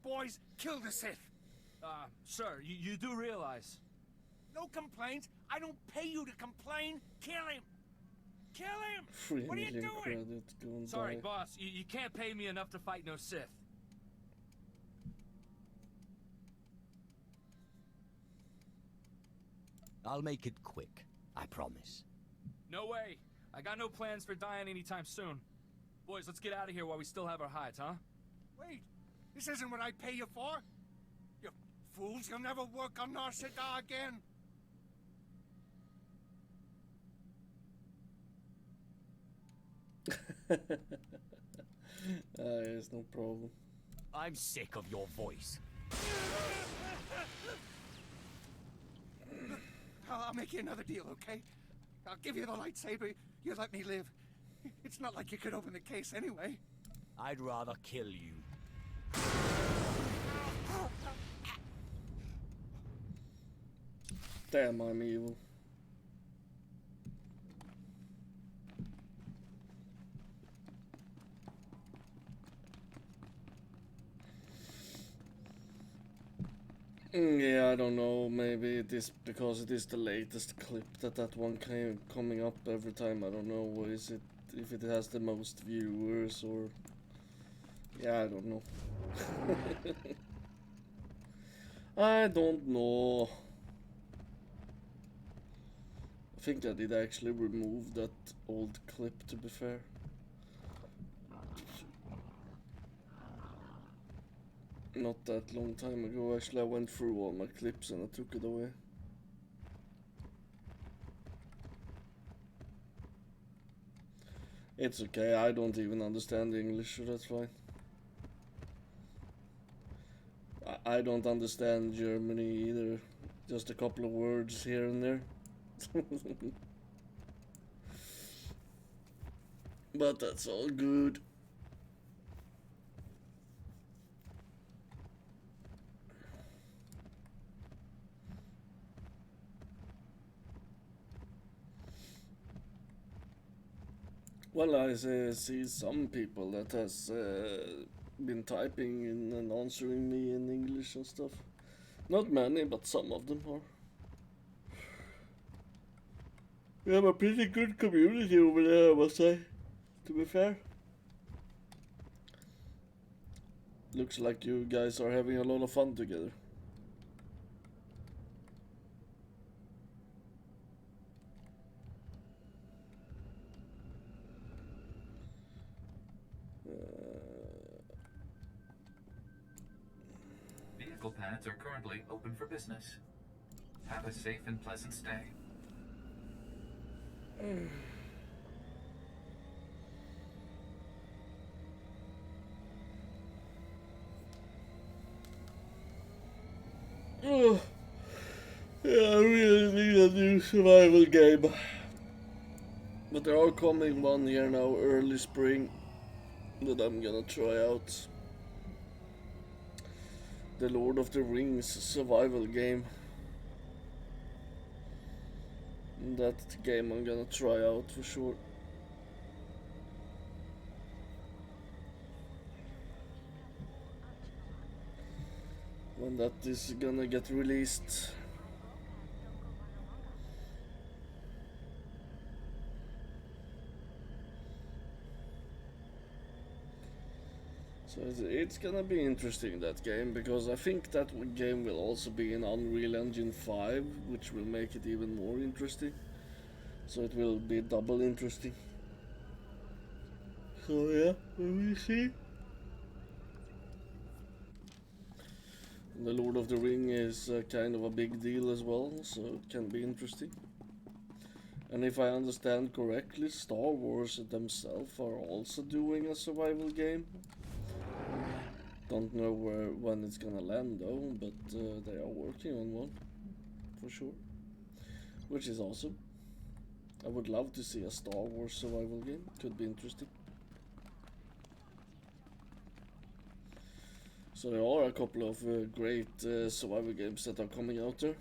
Boys, kill the Sith. Sir, you do realize... No complaints. I don't pay you to complain. Kill him. Kill him! 3 What are you million doing? credits going Sorry, by. boss. You can't pay me enough to fight no Sith. I'll make it quick, I promise. No way. I got no plans for dying anytime soon. Boys, let's get out of here while we still have our hides, huh? Wait, this isn't what I pay you for. You fools, you'll never work on Nar Shaddaa again. Yes, no problem. I'm sick of your voice. I'll make you another deal, okay? I'll give you the lightsaber. You let me live. It's not like you could open the case anyway. I'd rather kill you. Damn, I'm evil. Yeah, I don't know. Maybe it is because it is the latest clip that one coming up every time. I don't know. What is it? If it has the most viewers or... Yeah, I don't know. I don't know. I think I did actually remove that old clip, to be fair. Not that long time ago, actually. I went through all my clips and I took it away. It's okay, I don't even understand English, so that's fine. I don't understand Germany either. Just a couple of words here and there. But that's all good. Well, I see some people that has been typing in and answering me in English and stuff. Not many, but some of them are. We have a pretty good community over there, I must say, to be fair. Looks like you guys are having a lot of fun together. Vehicle pads are currently open for business. Have a safe and pleasant stay. Oh, yeah, I really need a new survival game. But there are coming one here now, early spring, that I'm gonna try out. the Lord of the Rings survival game. That game I'm gonna try out for sure. When that is gonna get released. So it's gonna be interesting, that game, because I think that game will also be in Unreal Engine 5, which will make it even more interesting. So it will be double interesting. So yeah, we will see. The Lord of the Ring is kind of a big deal as well, so it can be interesting. And if I understand correctly, Star Wars themselves are also doing a survival game. Don't know when it's gonna land though, but they are working on one, for sure. Which is awesome. I would love to see a Star Wars survival game, could be interesting. So there are a couple of great survival games that are coming out there.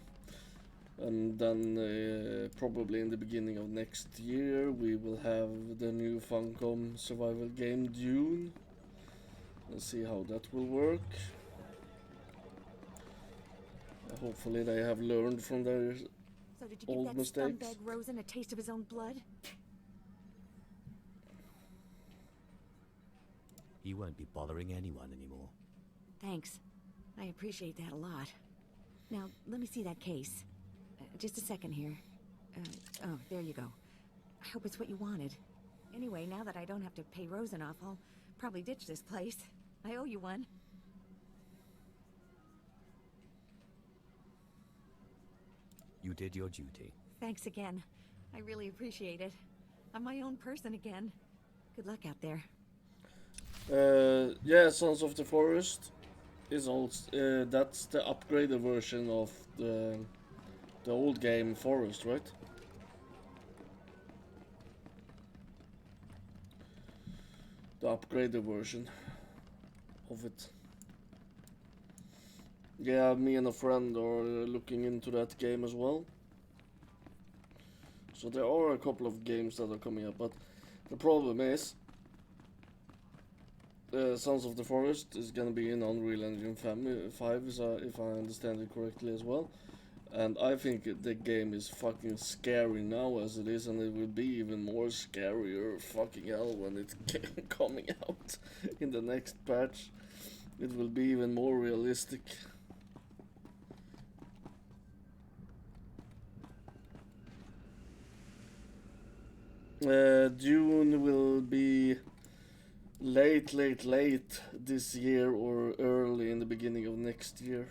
And then probably in the beginning of next year we will have the new Funcom survival game Dune. Let's see how that will work. Hopefully they have learned from their old mistakes. So did you give that scumbag Rosen a taste of his own blood? He won't be bothering anyone anymore. Thanks. I appreciate that a lot. Now, let me see that case. Just a second here. Oh, there you go. I hope it's what you wanted. Anyway, now that I don't have to pay Rosen off, I'll probably ditch this place. I owe you one. You did your duty. Thanks again. I really appreciate it. I'm my own person again. Good luck out there. Yeah, Sons of the Forest is also that's the upgraded version of the old game Forest, right? The upgraded version of it. Yeah, me and a friend are looking into that game as well. So there are a couple of games that are coming up, but the problem is Sons of the Forest is gonna be in Unreal Engine 5, if I understand it correctly as well. And I think the game is fucking scary now as it is, and it will be even more scarier, fucking hell, when it's coming out in the next patch. It will be even more realistic. Dune will be late this year or early in the beginning of next year.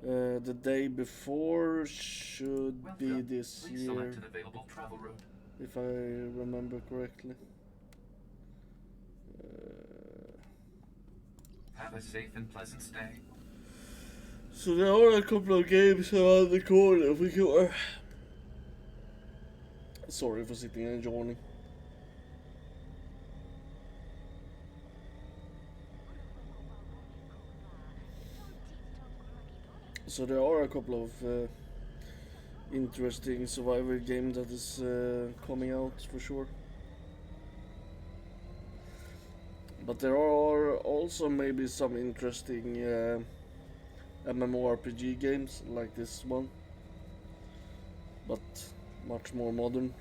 The day before should be this Please year, select an available travel route. if I remember correctly. Have a safe and pleasant stay. So there are a couple of games around the corner for sure. Sorry for sitting and yawning. So there are a couple of interesting survival game that is coming out for sure. But there are also maybe some interesting MMORPG games like this one, but much more modern,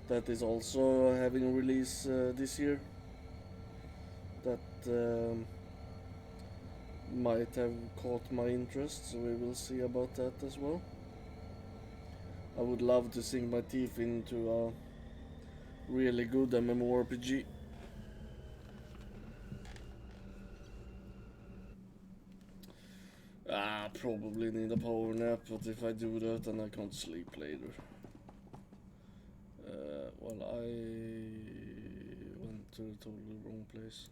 that is also having a release this year, that might have caught my interest, so we will see about that as well. I would love to sink my teeth into a really good MMORPG. Probably need a power nap, but if I do that then I can't sleep later. Well, I went to the totally wrong place.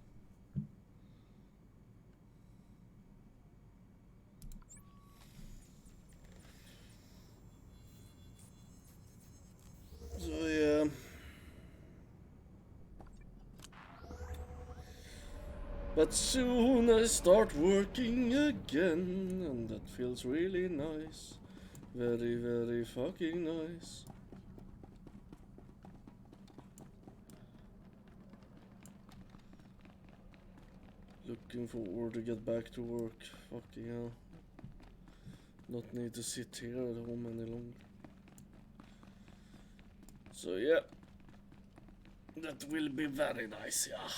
So yeah. But soon I start working again, and that feels really nice. Very, very fucking nice. Looking forward to get back to work. Fucking hell. Not need to sit here at home any longer. So yeah. That will be very nice, yeah.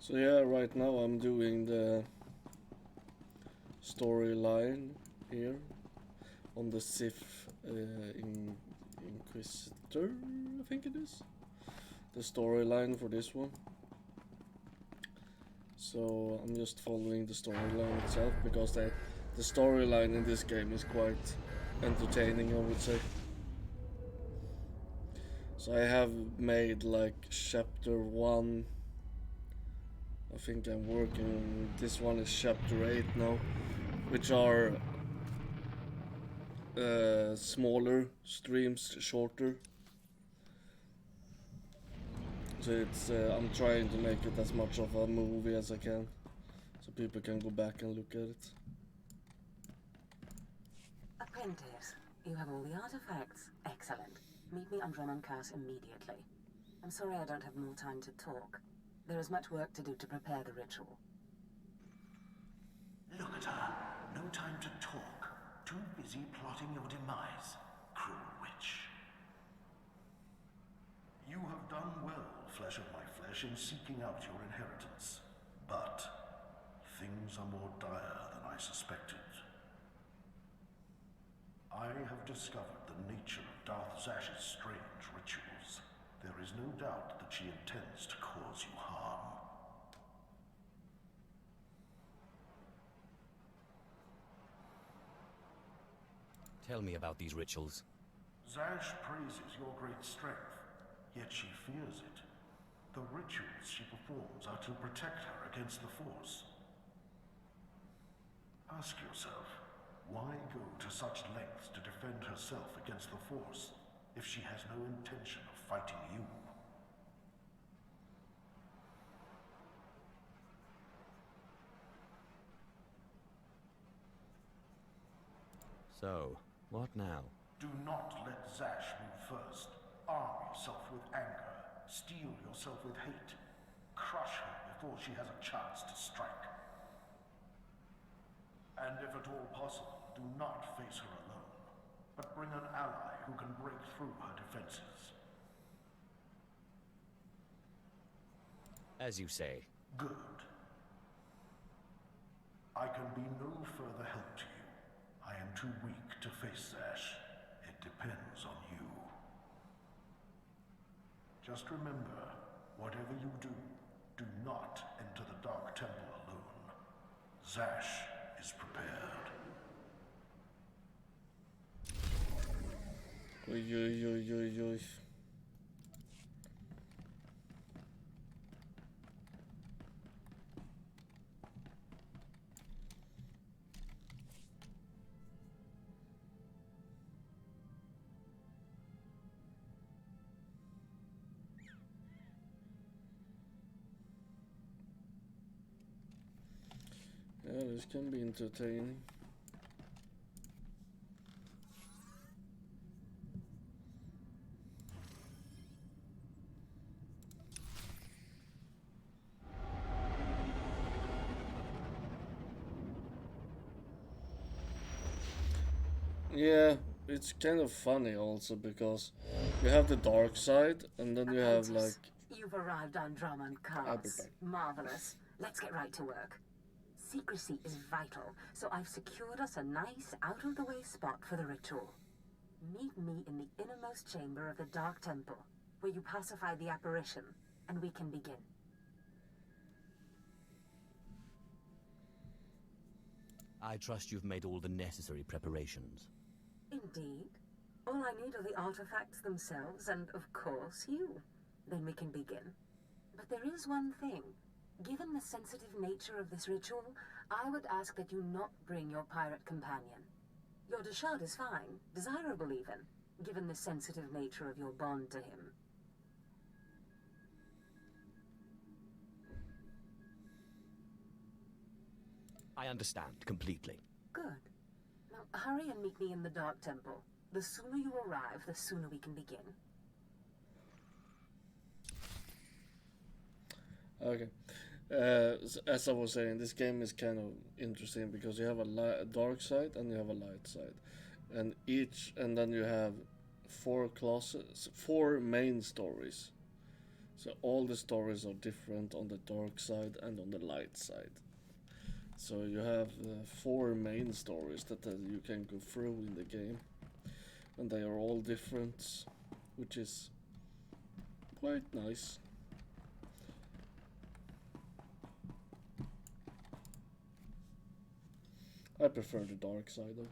So yeah, right now I'm doing the storyline here on the Sith Inquisitor, I think it is. The storyline for this one. So I'm just following the storyline itself because the storyline in this game is quite entertaining, I would say. So I have made like chapter 1. I think I'm working, this one is chapter 8 now, which are smaller streams, shorter. So it's I'm trying to make it as much of a movie as I can, so people can go back and look at it. Apprentice, you have all the artifacts. Excellent. Meet me on Drummond Curse immediately. I'm sorry I don't have more time to talk. There is much work to do to prepare the ritual. Look at her. No time to talk. Too busy plotting your demise, cruel witch. You have done well, flesh of my flesh, in seeking out your inheritance. But things are more dire than I suspected. I have discovered the nature of Darth Zash's strange rituals. There is no doubt that she intends to cause you harm. Tell me about these rituals. Zash praises your great strength, yet she fears it. The rituals she performs are to protect her against the Force. Ask yourself, why go to such lengths to defend herself against the Force if she has no intention of fighting you? So, what now? Do not let Zash move first. Arm yourself with anger. Steel yourself with hate. Crush her before she has a chance to strike. And if at all possible, do not face her alone, but bring an ally who can break through her defenses. As you say. Good. I can be no further help to you. I am too weak to face Zash. It depends on you. Just remember, whatever you do, do not enter the Dark Temple alone. Zash is prepared. Oj, oj, oj, oj, oj. Yeah, this can be entertaining. Yeah, it's kind of funny also because you have the dark side and then you have like... You've arrived on Drummond Curse. Marvelous. Let's get right to work. Secrecy is vital, so I've secured us a nice, out-of-the-way spot for the ritual. Meet me in the innermost chamber of the Dark Temple, where you pacify the apparition, and we can begin. I trust you've made all the necessary preparations. Indeed. All I need are the artifacts themselves and, of course, you. Then we can begin. But there is one thing. Given the sensitive nature of this ritual, I would ask that you not bring your pirate companion. Your Deshard is fine, desirable even, given the sensitive nature of your bond to him. I understand completely. Good. Now, hurry and meet me in the Dark Temple. The sooner you arrive, the sooner we can begin. Okay. As I was saying, this game is kind of interesting because you have a dark side and you have a light side, and then you have 4 classes, 4 main stories. So all the stories are different on the dark side and on the light side. So you have 4 main stories that you can go through in the game, and they are all different, which is quite nice. I prefer the dark side though.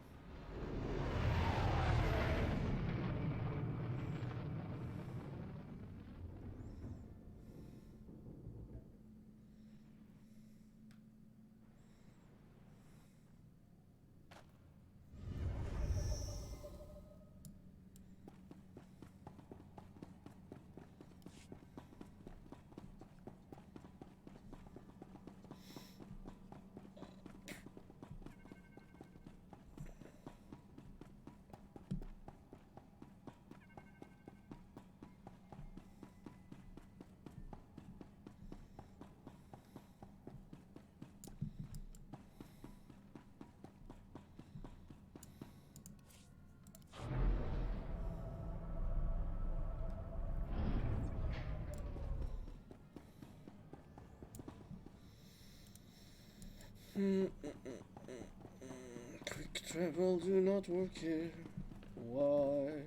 Quick travel do not work here. Why?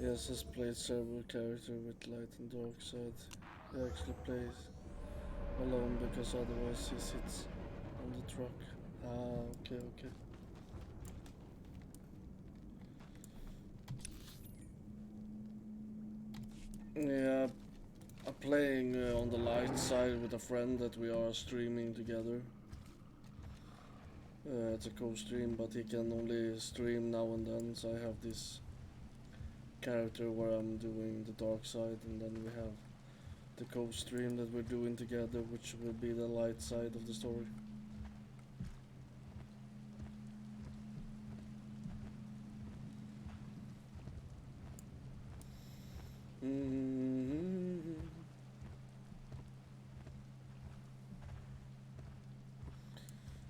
Yes, has played several characters with light and dark side. He actually plays alone because otherwise he sits on the truck. Ah, okay. Yeah, I'm playing on the light side with a friend that we are streaming together. It's a co-stream, but he can only stream now and then, so I have this character where I'm doing the dark side, and then we have the co-stream that we're doing together, which will be the light side of the story.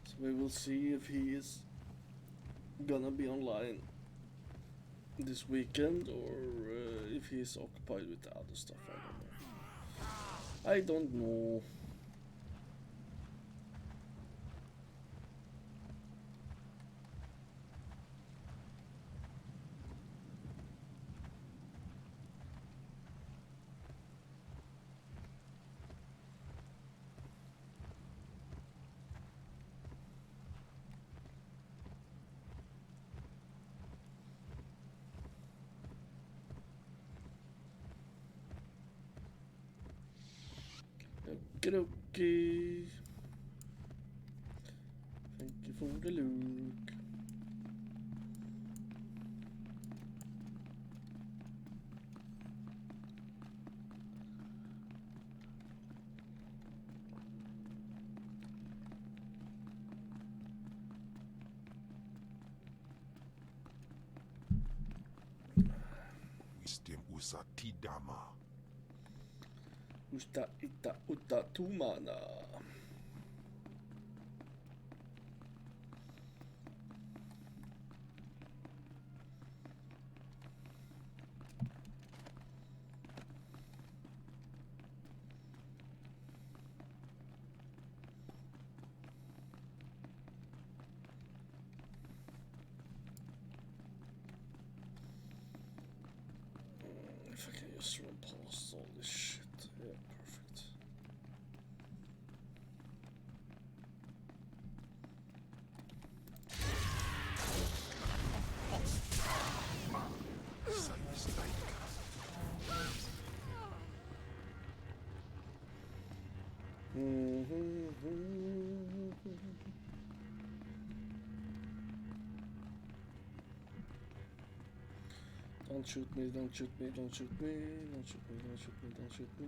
So we will see if he is gonna be online this weekend, or if he's occupied with other stuff. I don't know. Okay. Thank you for the look. Wisdom usatidama. Usta ita uta tumana. just run past all this shit. Yeah, perfect. Don't shoot me, don't shoot me, don't shoot me, don't shoot me, don't shoot me, don't shoot me.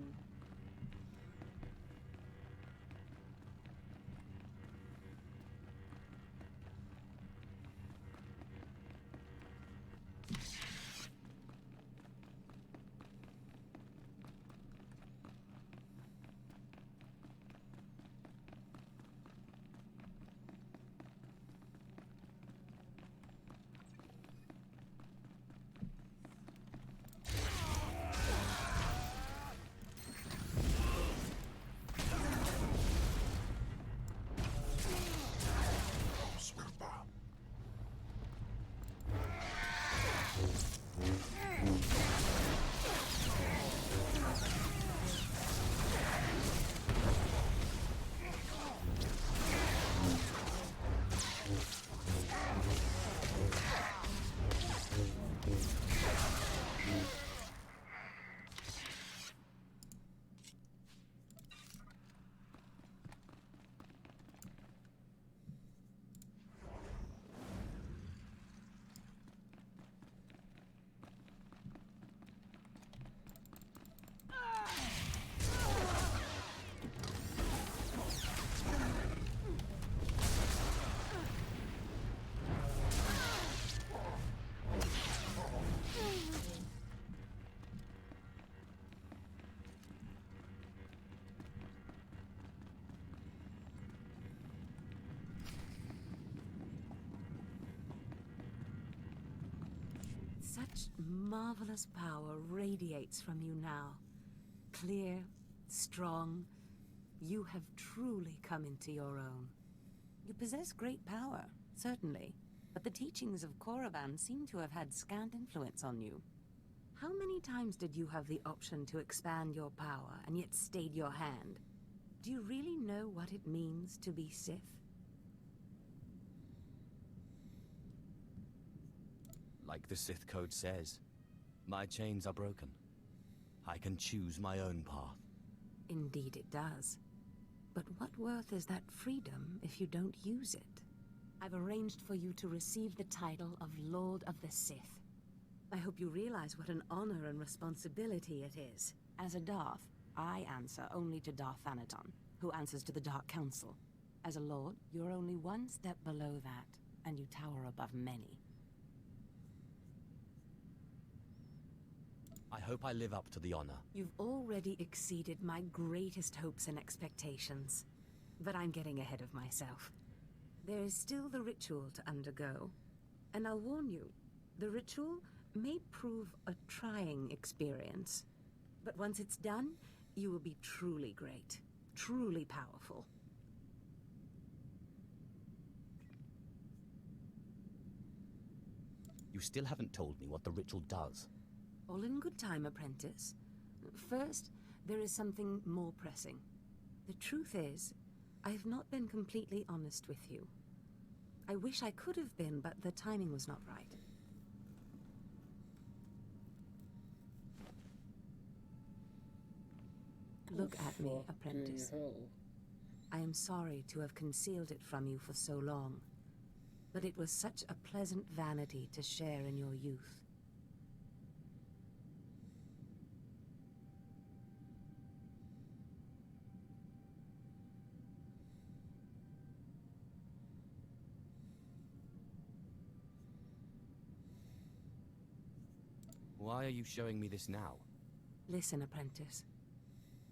Such marvelous power radiates from you now. Clear, strong, you have truly come into your own. You possess great power, certainly, but the teachings of Korriban seem to have had scant influence on you. How many times did you have the option to expand your power and yet stayed your hand? Do you really know what it means to be Sith? Like the Sith Code says, my chains are broken. I can choose my own path. Indeed it does. But what worth is that freedom if you don't use it? I've arranged for you to receive the title of Lord of the Sith. I hope you realize what an honor and responsibility it is. As a Darth, I answer only to Darth Thanaton, who answers to the Dark Council. As a Lord, you're only one step below that, and you tower above many. I hope I live up to the honor. You've already exceeded my greatest hopes and expectations. But I'm getting ahead of myself. There is still the ritual to undergo. And I'll warn you, the ritual may prove a trying experience. But once it's done, you will be truly great, truly powerful. You still haven't told me what the ritual does. All in good time, apprentice. First, there is something more pressing. The truth is, I have not been completely honest with you. I wish I could have been, but the timing was not right. Look at me, apprentice. I am sorry to have concealed it from you for so long, but it was such a pleasant vanity to share in your youth. Why are you showing me this now? Listen, apprentice.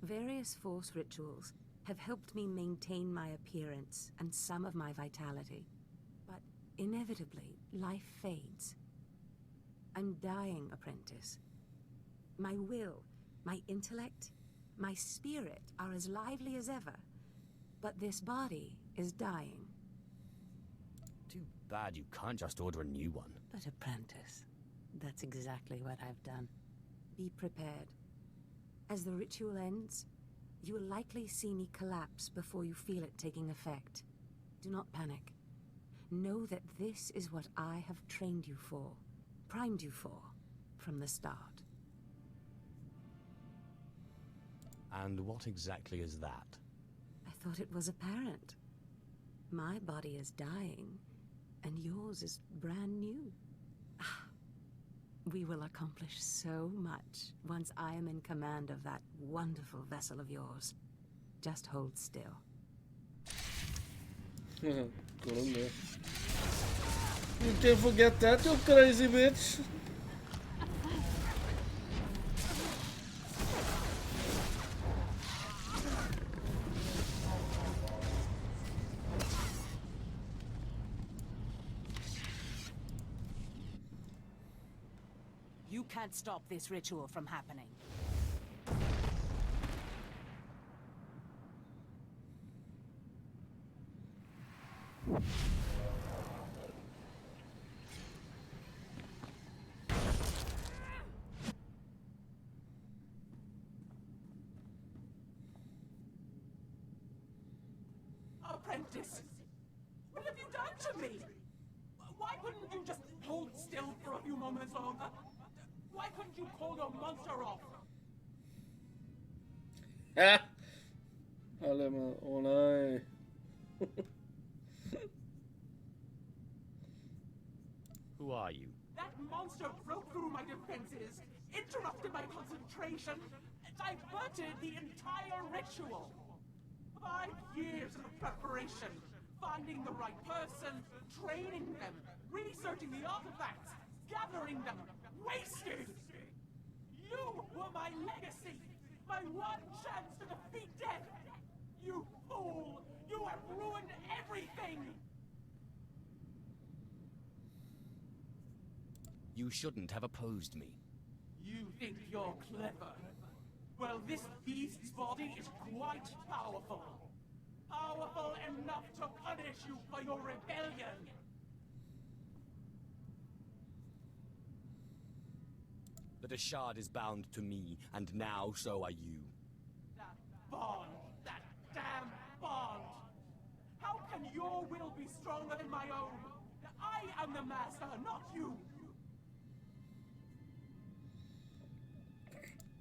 Various Force rituals have helped me maintain my appearance and some of my vitality. But inevitably, life fades. I'm dying, apprentice. My will, my intellect, my spirit are as lively as ever. But this body is dying. Too bad you can't just order a new one. But apprentice, that's exactly what I've done. Be prepared. As the ritual ends, you will likely see me collapse before you feel it taking effect. Do not panic. Know that this is what I have trained you for, primed you for, from the start. And what exactly is that? I thought it was apparent. My body is dying, and yours is brand new. We will accomplish so much once I am in command of that wonderful vessel of yours. Just hold still. Go on there. You can't forget that, you crazy bitch! You can't stop this ritual from happening. Apprentice! What have you done to me? Why couldn't you just hold still for a few moments longer? Why couldn't you call your monster off? Ha! Oh nej. Who are you? That monster broke through my defenses, interrupted my concentration, diverted the entire ritual. 5 years of preparation, finding the right person, training them, researching the artifacts, gathering them, wasted! You were my legacy, my one chance to defeat death! You fool! You have ruined everything! You shouldn't have opposed me. You think you're clever? Well, this beast's body is quite powerful. Powerful enough to punish you for your rebellion. The shard is bound to me, and now so are you. That bond! That damn bond! How can your will be stronger than my own? I am the master, not you!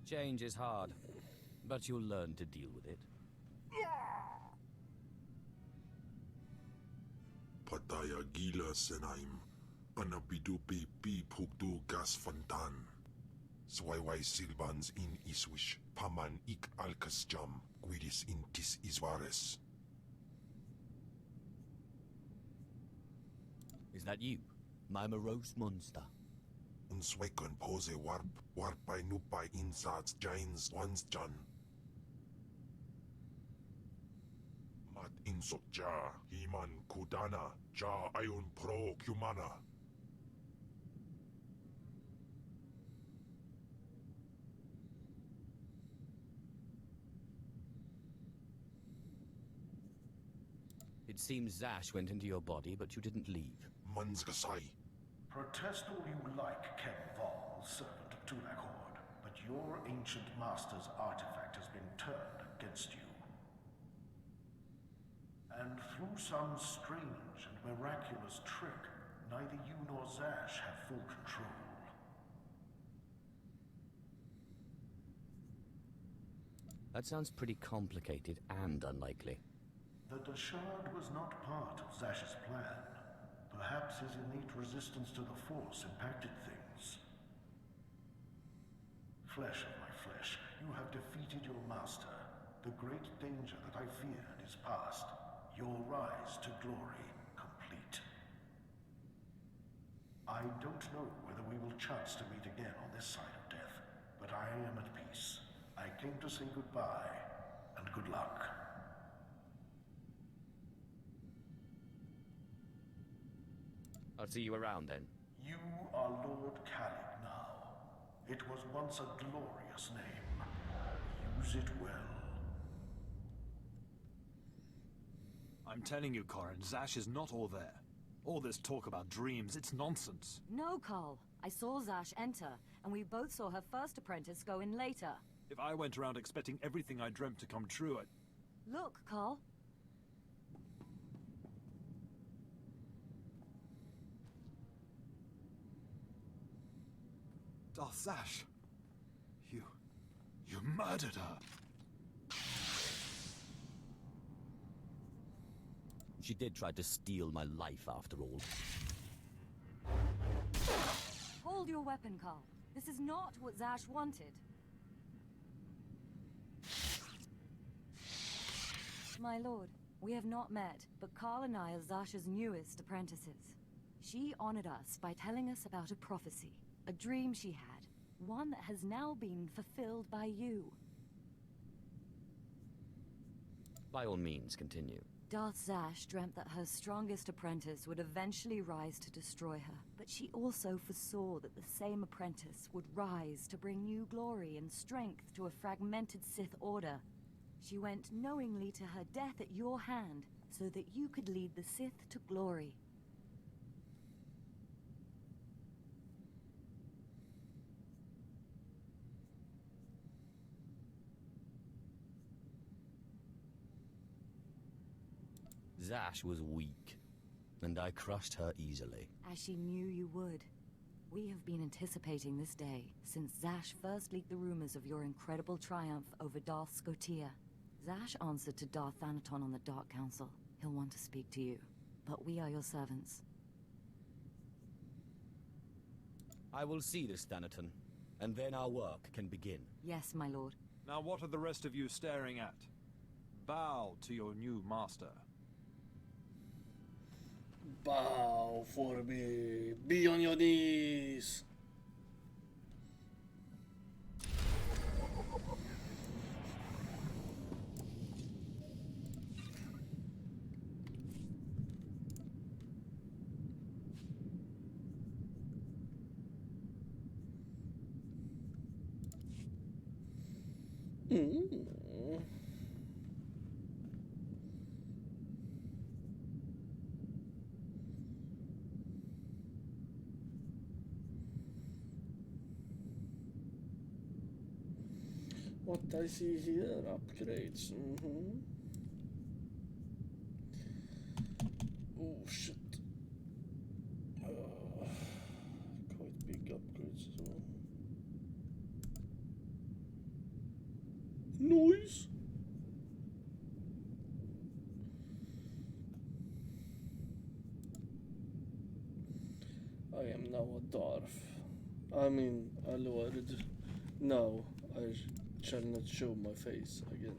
Change is hard, but you'll learn to deal with it. Pataya gila senaim. Anabidu pi pukdu gas fantan. Swaiwai silbans in iswish. Paman ik alkas jam. Guidis intis iswares. Is that you, my morose monster? Unswekon pose warp. Warpai nupai insats jains once jan. Mat insot ja. Himan kudana. Ja ayun pro kumana. It seems Zash went into your body, but you didn't leave. Manzgasai. Protest all you like, Ken Vol, servant of Tulak, but your ancient master's artifact has been turned against you. And through some strange and miraculous trick, neither you nor Zash have full control. That sounds pretty complicated and unlikely. The Dashard was not part of Zash's plan. Perhaps his innate resistance to the Force impacted things. Flesh of my flesh, you have defeated your master. The great danger that I feared is past. Your rise to glory complete. I don't know whether we will chance to meet again on this side of death, but I am at peace. I came to say goodbye, and good luck. I'll see you around then. You are Lord Kalik now. It was once a glorious name. Use it well. I'm telling you, Corin, Zash is not all there. All this talk about dreams, it's nonsense. No, Carl. I saw Zash enter, and we both saw her first apprentice go in later. If I went around expecting everything I dreamt to come true, I'd... Look, Carl. Darth Zash! You murdered her! She did try to steal my life after all. Hold your weapon, Carl. This is not what Zash wanted. My lord, we have not met, but Carl and I are Zash's newest apprentices. She honored us by telling us about a prophecy, a dream she had, one that has now been fulfilled by you. By all means, continue. Darth Zash dreamt that her strongest apprentice would eventually rise to destroy her, but she also foresaw that the same apprentice would rise to bring new glory and strength to a fragmented Sith order. She went knowingly to her death at your hand, so that you could lead the Sith to glory. Zash was weak, and I crushed her easily. As she knew you would. We have been anticipating this day, since Zash first leaked the rumors of your incredible triumph over Darth Scotia. Zash answered to Darth Thanaton on the Dark Council. He'll want to speak to you, but we are your servants. I will see this Thanaton, and then our work can begin. Yes, my lord. Now what are the rest of you staring at? Bow to your new master. Bow for me. Be on your knees. What I see here, upgrades. Oh shit. Quite big upgrades as well. Noise. I am now a Darth. I mean, a Lord. No, I shall not show my face again.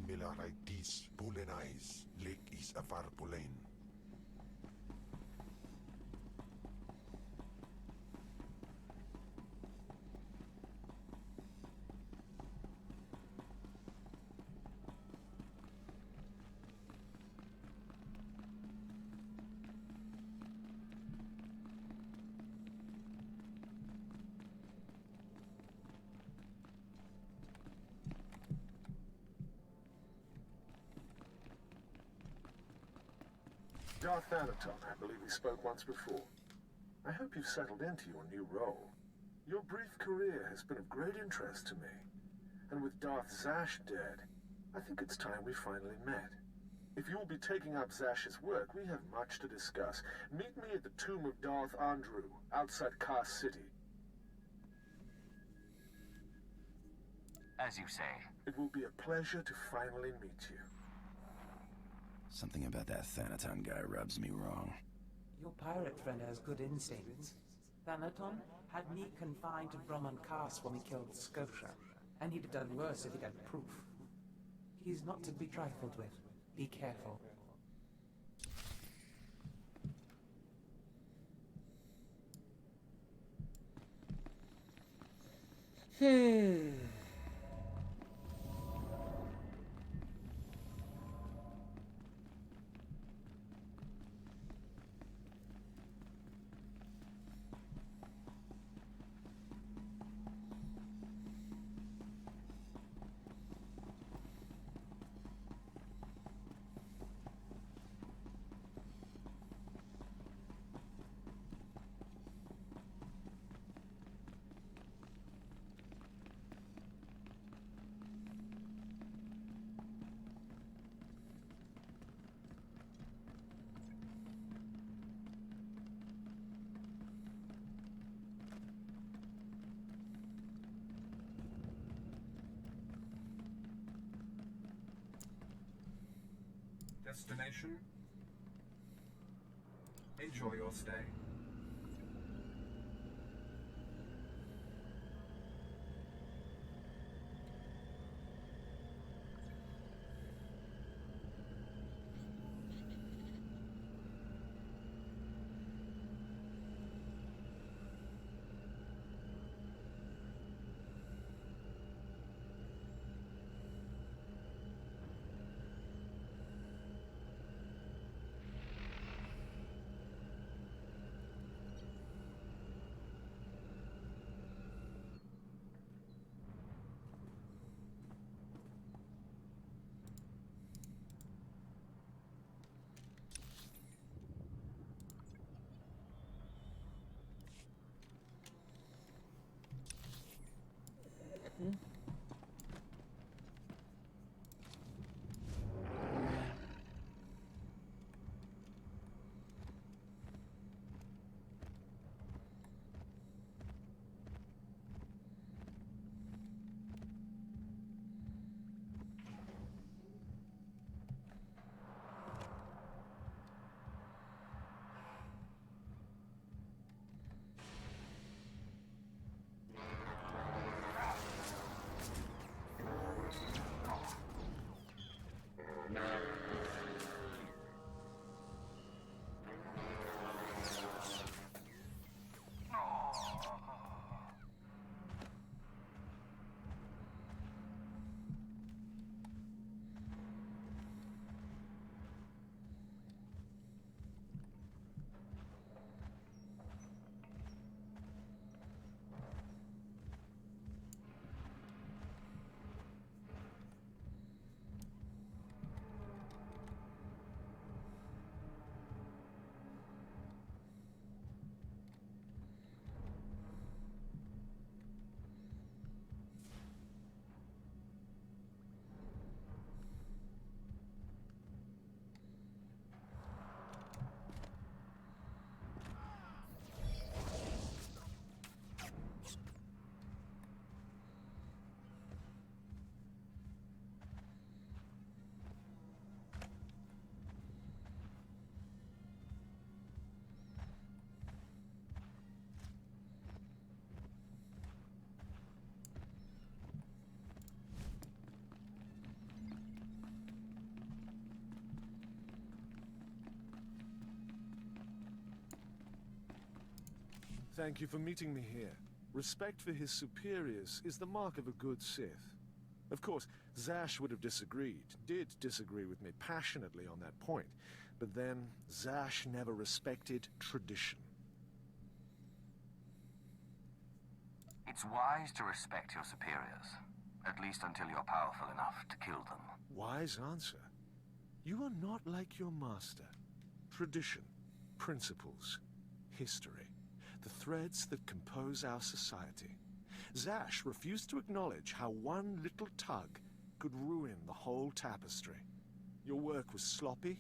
Milaritis Bulenais, Lake is Afar Bulen. Darth Thanaton, I believe we spoke once before. I hope you've settled into your new role. Your brief career has been of great interest to me. And with Darth Zash dead, I think it's time we finally met. If you will be taking up Zash's work, we have much to discuss. Meet me at the tomb of Darth Andrew, outside Kar City. As you say. It will be a pleasure to finally meet you. Something about that Thanaton guy rubs me wrong. Your pirate friend has good instincts. Thanaton had me confined to Brahman Caste when we killed Scotia, and he'd have done worse if he'd had proof. He's not to be trifled with. Be careful. Destination? Enjoy your stay. Thank you for meeting me here. Respect for his superiors is the mark of a good Sith. Of course, Zash would have did disagree with me passionately on that point, but then Zash never respected tradition. It's wise to respect your superiors, at least until you're powerful enough to kill them. Wise answer. You are not like your master. Tradition, principles, history. the threads that compose our society. Zash refused to acknowledge how one little tug could ruin the whole tapestry. Your work was sloppy,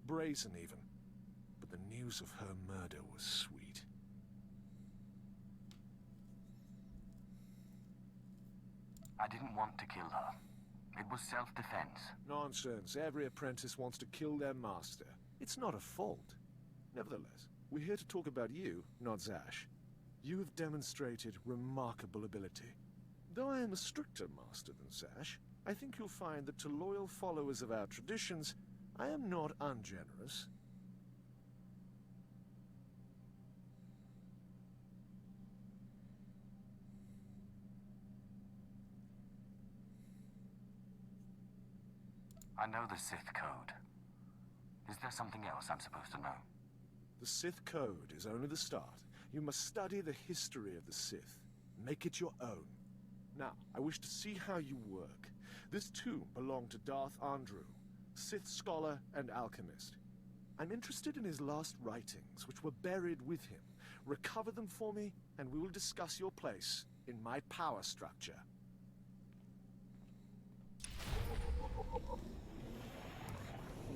brazen even, but the news of her murder was sweet. I didn't want to kill her. It was self-defense. Nonsense. Every apprentice wants to kill their master. It's not a fault. Nevertheless, we're here to talk about you, not Zash. You have demonstrated remarkable ability. Though I am a stricter master than Zash, I think you'll find that to loyal followers of our traditions, I am not ungenerous. I know the Sith Code. Is there something else I'm supposed to know? The Sith Code is only the start. You must study the history of the Sith. Make it your own. Now, I wish to see how you work. This tomb belonged to Darth Andrew, Sith scholar and alchemist. I'm interested in his last writings, which were buried with him. Recover them for me, and we will discuss your place in my power structure.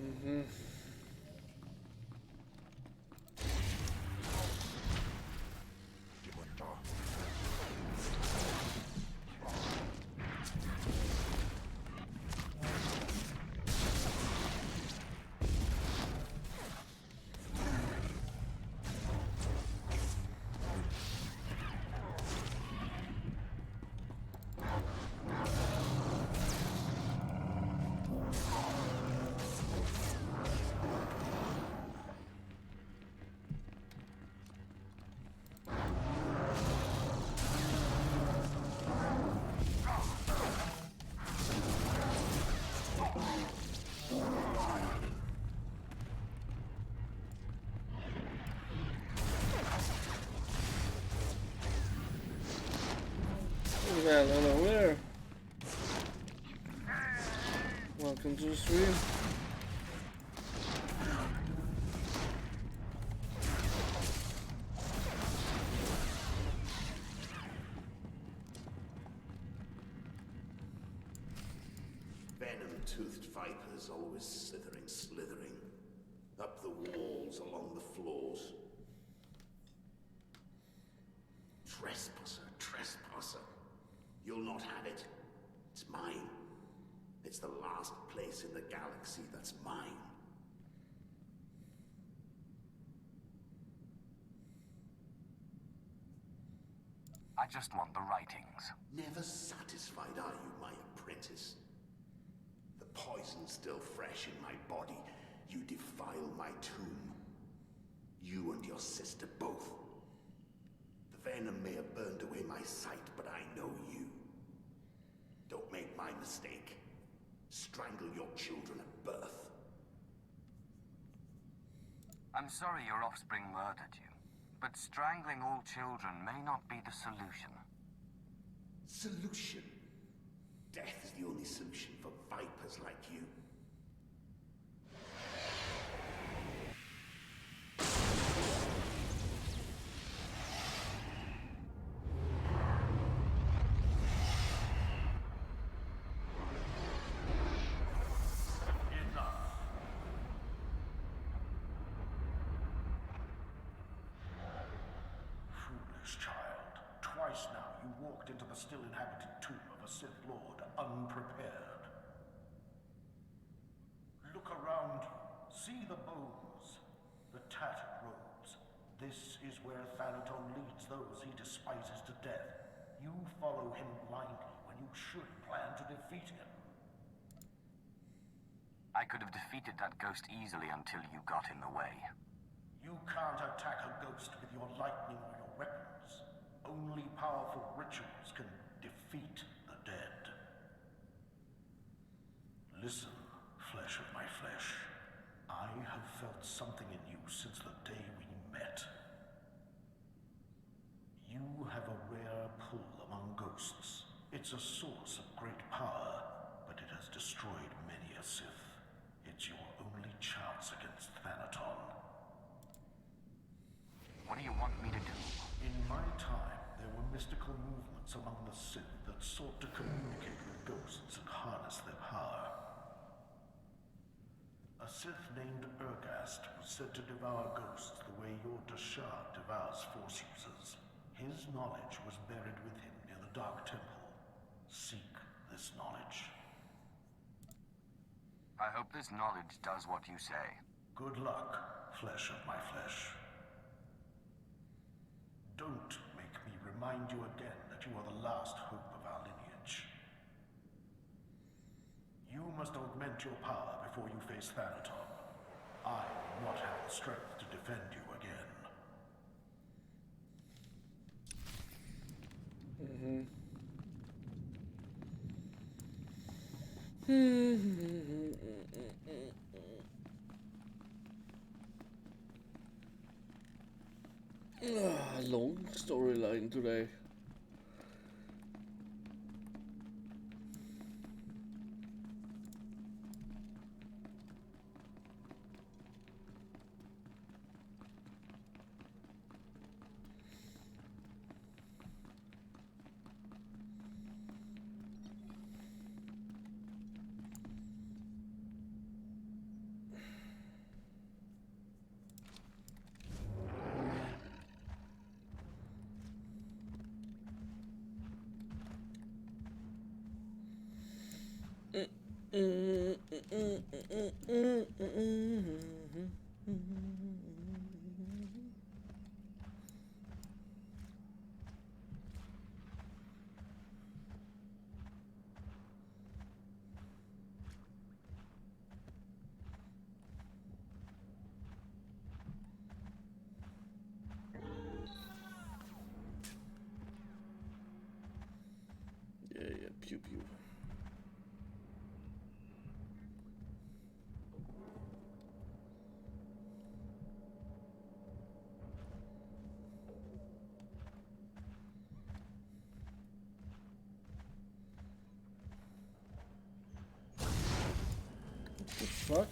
Mm-hmm. Well, hello there. Welcome to the stream. Venom-toothed vipers always slithering. Up the walls, along the floors. Trespasser. You'll not have it. It's mine. It's the last place in the galaxy that's mine. I just want the writings. Never satisfied, are you, my apprentice? The poison's still fresh in my body. You defile my tomb. You and your sister both. The venom may have burned away my sight, but I know you. Don't make my mistake. Strangle your children at birth. I'm sorry your offspring murdered you, but strangling all children may not be the solution. Solution? Death is the only solution for vipers like you. Twice now, you walked into the still-inhabited tomb of a Sith Lord unprepared. Look around you. See the bones, the tattered robes. This is where Thanaton leads those he despises to death. You follow him blindly when you should plan to defeat him. I could have defeated that ghost easily until you got in the way. You can't attack a ghost with your lightning or your weapons. Only powerful rituals can defeat the dead. Listen, flesh of my flesh. I have felt something in you since the day we met. You have a rare pull among ghosts. It's a source of great power, but it has destroyed many a Sith. It's your only chance against Thanaton. What do you want me to do? mystical movements among the Sith that sought to communicate with ghosts and harness their power. A Sith named Urgast was said to devour ghosts the way your Dashad devours Force users. His knowledge was buried with him near the Dark Temple. Seek this knowledge. I hope this knowledge does what you say. Good luck, flesh of my flesh. Don't make me remind you again that you are the last hope of our lineage. You must augment your power before you face Thanaton. I will not have the strength to defend you again. Long storyline today. Yeah, pew pew. What the fuck?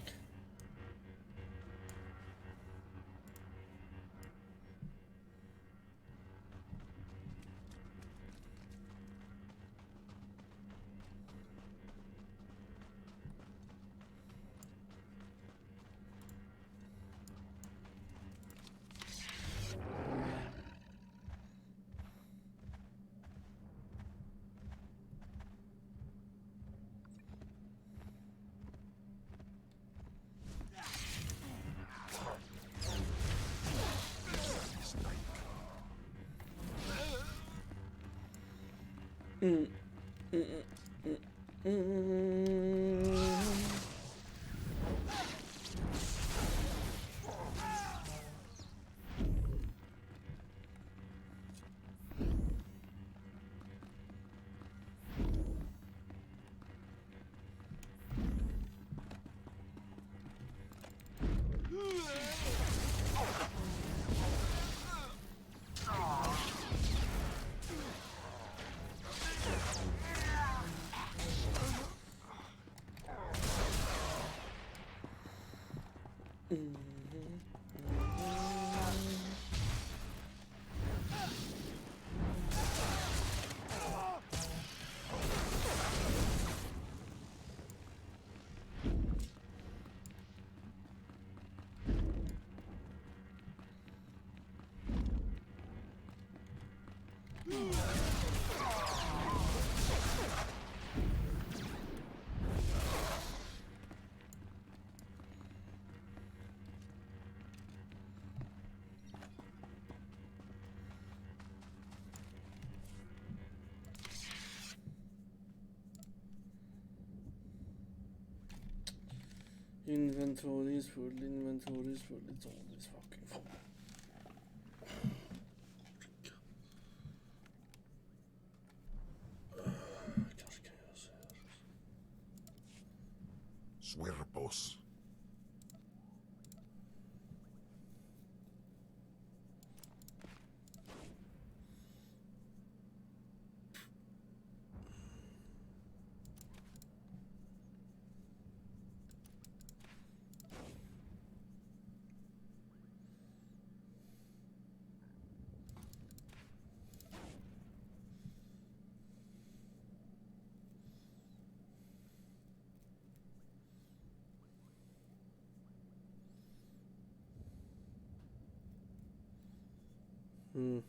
Inventory is full, inventory is full, it's always fucking full. Kanske kan jag säga det. Swerbos. Hmm.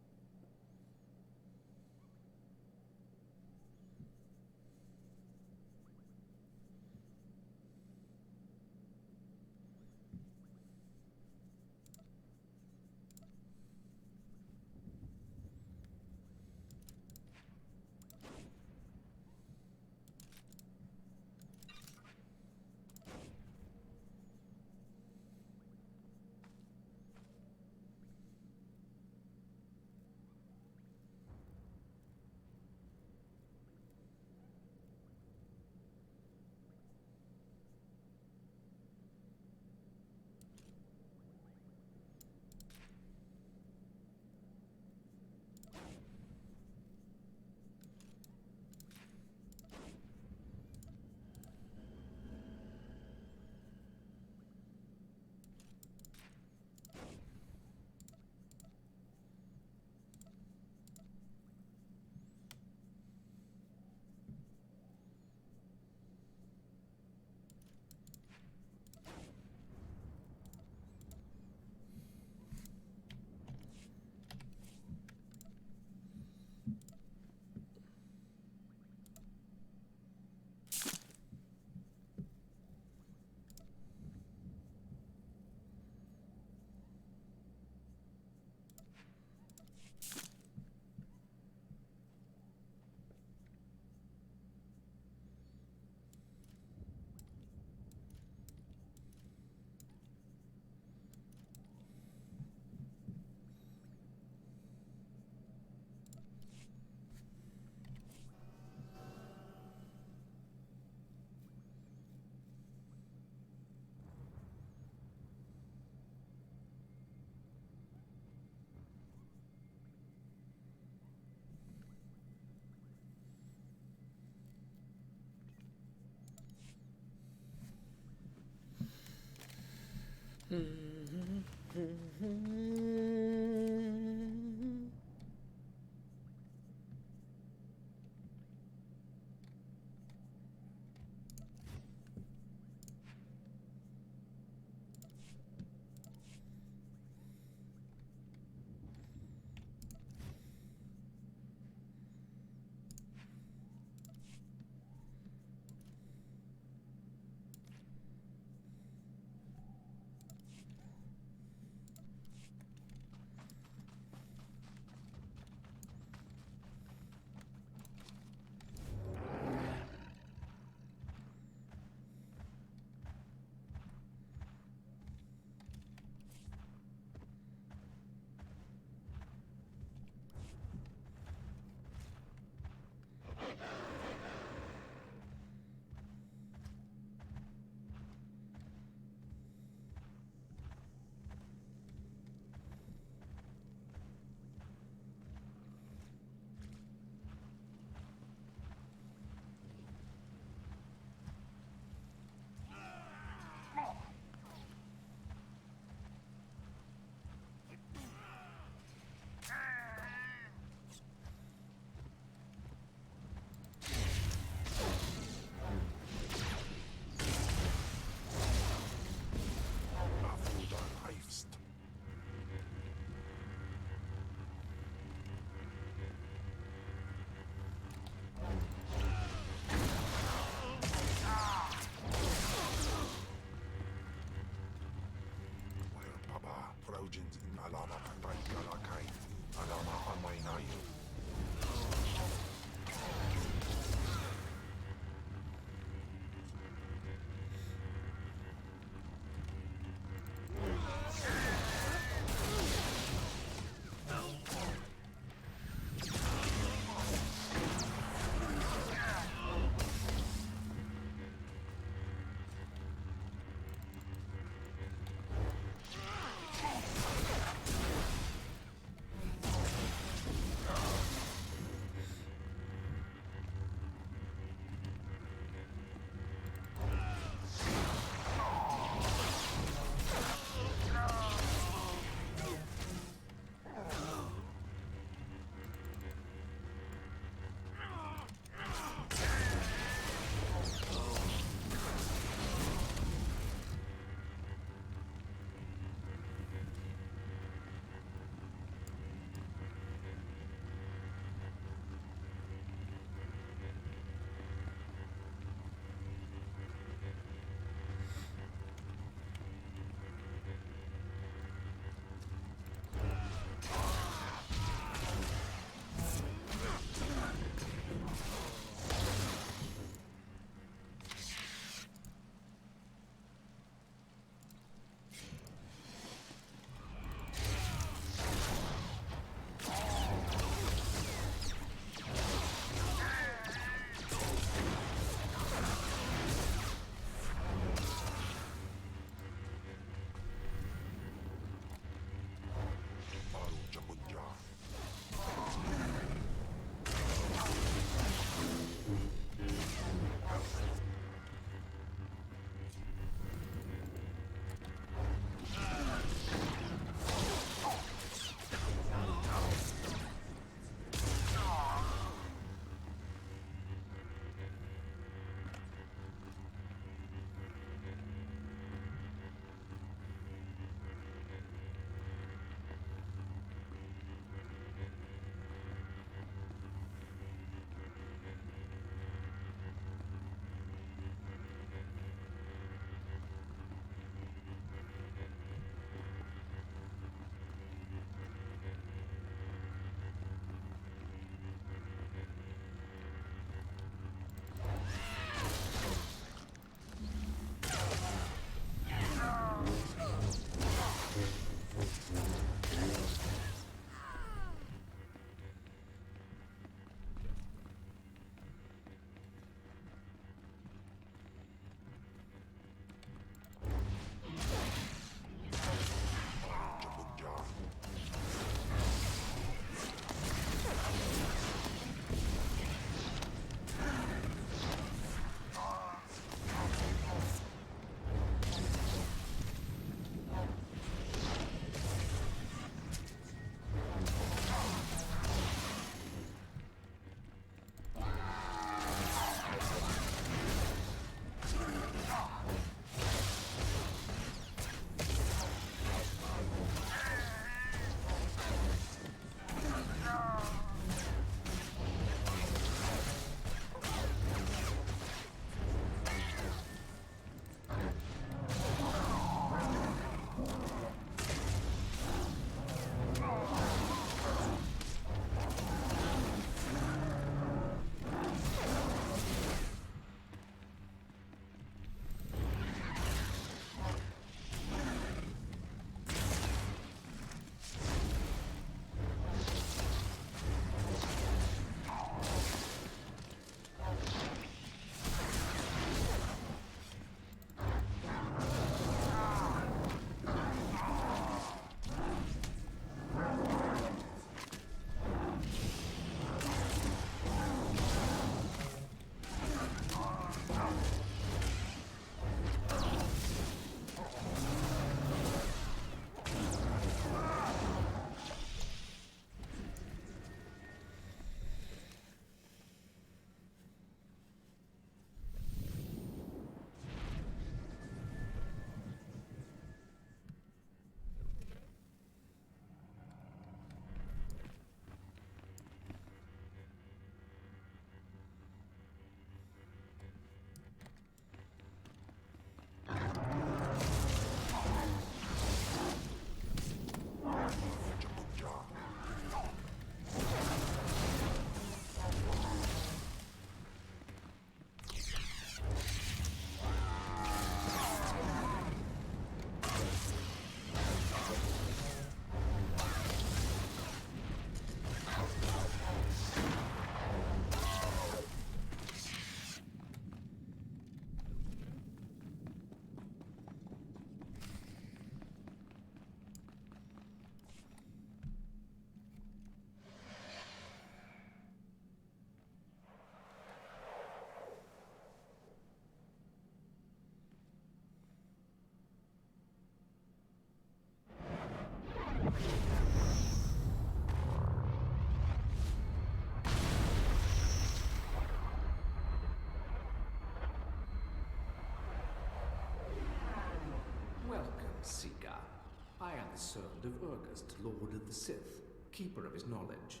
the servant of Urgast, Lord of the Sith, keeper of his knowledge.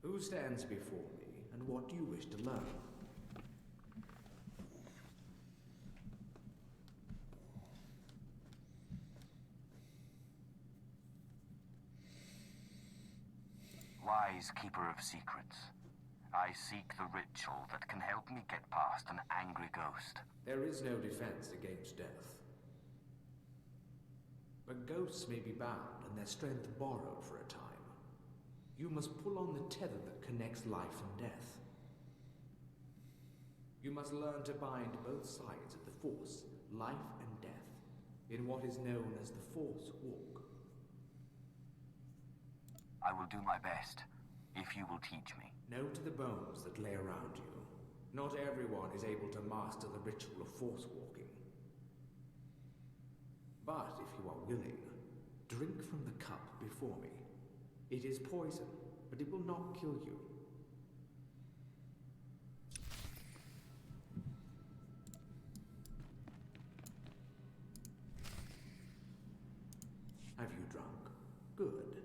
Who stands before me, and what do you wish to learn? Wise keeper of secrets, I seek the ritual that can help me get past an angry ghost. There is no defense against death. But ghosts may be bound and their strength borrowed for a time. You must pull on the tether that connects life and death. You must learn to bind both sides of the Force, life and death, in what is known as the Force Walk. I will do my best, if you will teach me. Know to the bones that lay around you. Not everyone is able to master the ritual of Force walking. But if you are willing, drink from the cup before me. It is poison, but it will not kill you. Have you drunk? Good.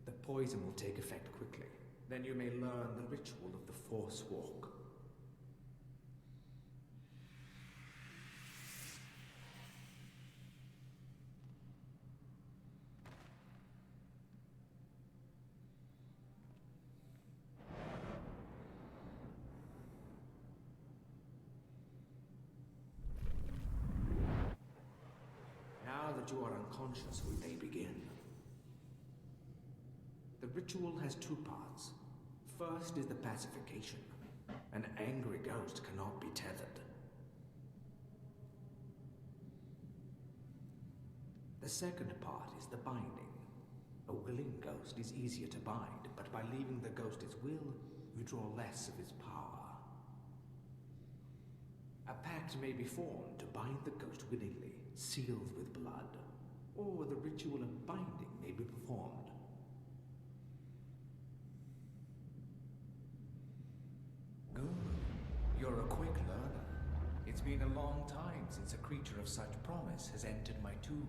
The poison will take effect quickly. Then you may learn the ritual of the Force Walk. Now that you are unconscious, we may begin. The ritual has two parts. First is the pacification. An angry ghost cannot be tethered. The second part is the binding. A willing ghost is easier to bind, but by leaving the ghost its will, you draw less of its power. A pact may be formed to bind the ghost willingly, sealed with blood, or the ritual of binding may be performed. Good. You're a quick learner. It's been a long time since a creature of such promise has entered my tomb.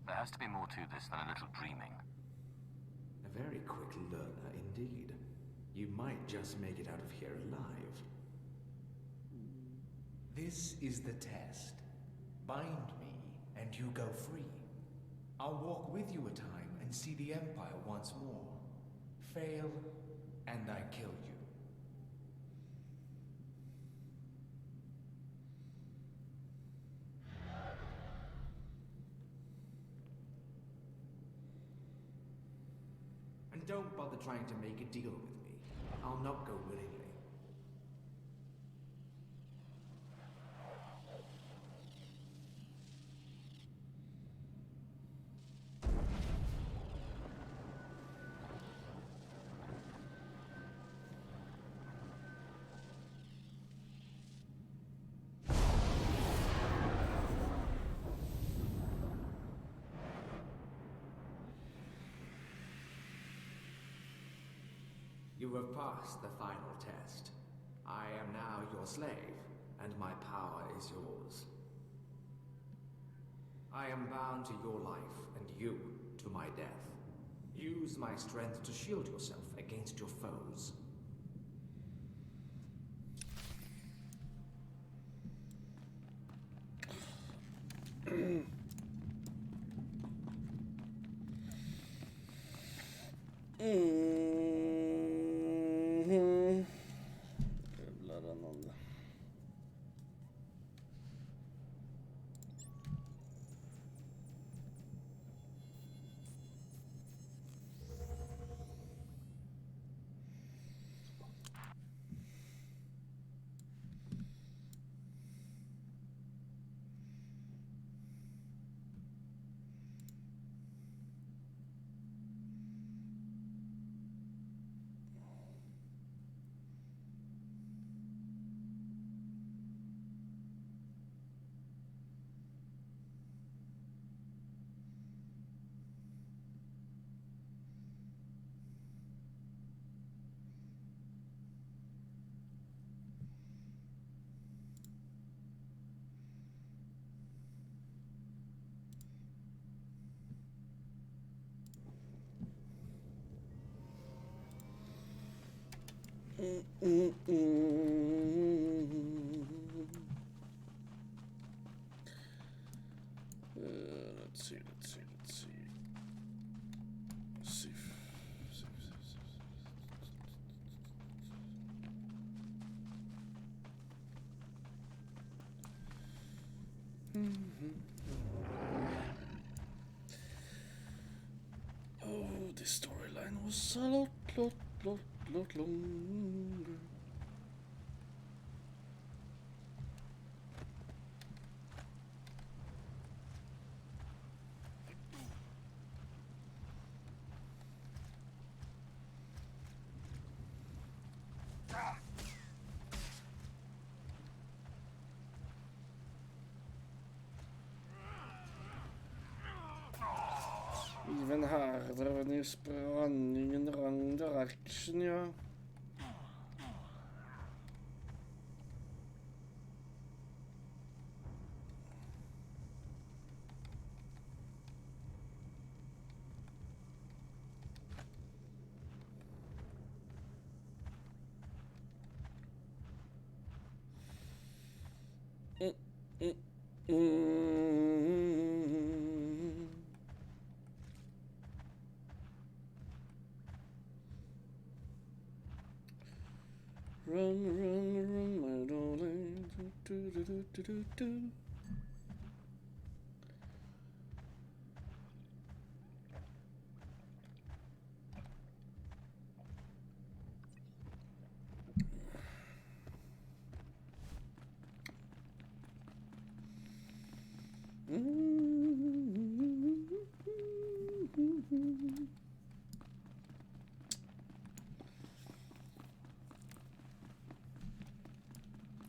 There has to be more to this than a little dreaming. A very quick learner indeed. You might just make it out of here alive. This is the test. Bind me, and you go free. I'll walk with you a time and see the Empire once more. Fail, and I kill you. And don't bother trying to make a deal with me. I'll not go willingly. You have passed the final test. I am now your slave, and my power is yours. I am bound to your life, and you to my death. Use my strength to shield yourself against your foes. Jävlar annorlunda. Let's see. Oh, this storyline was a lot longer. Even här drar ni spranningen rang action, ja. Run, my darling. Do.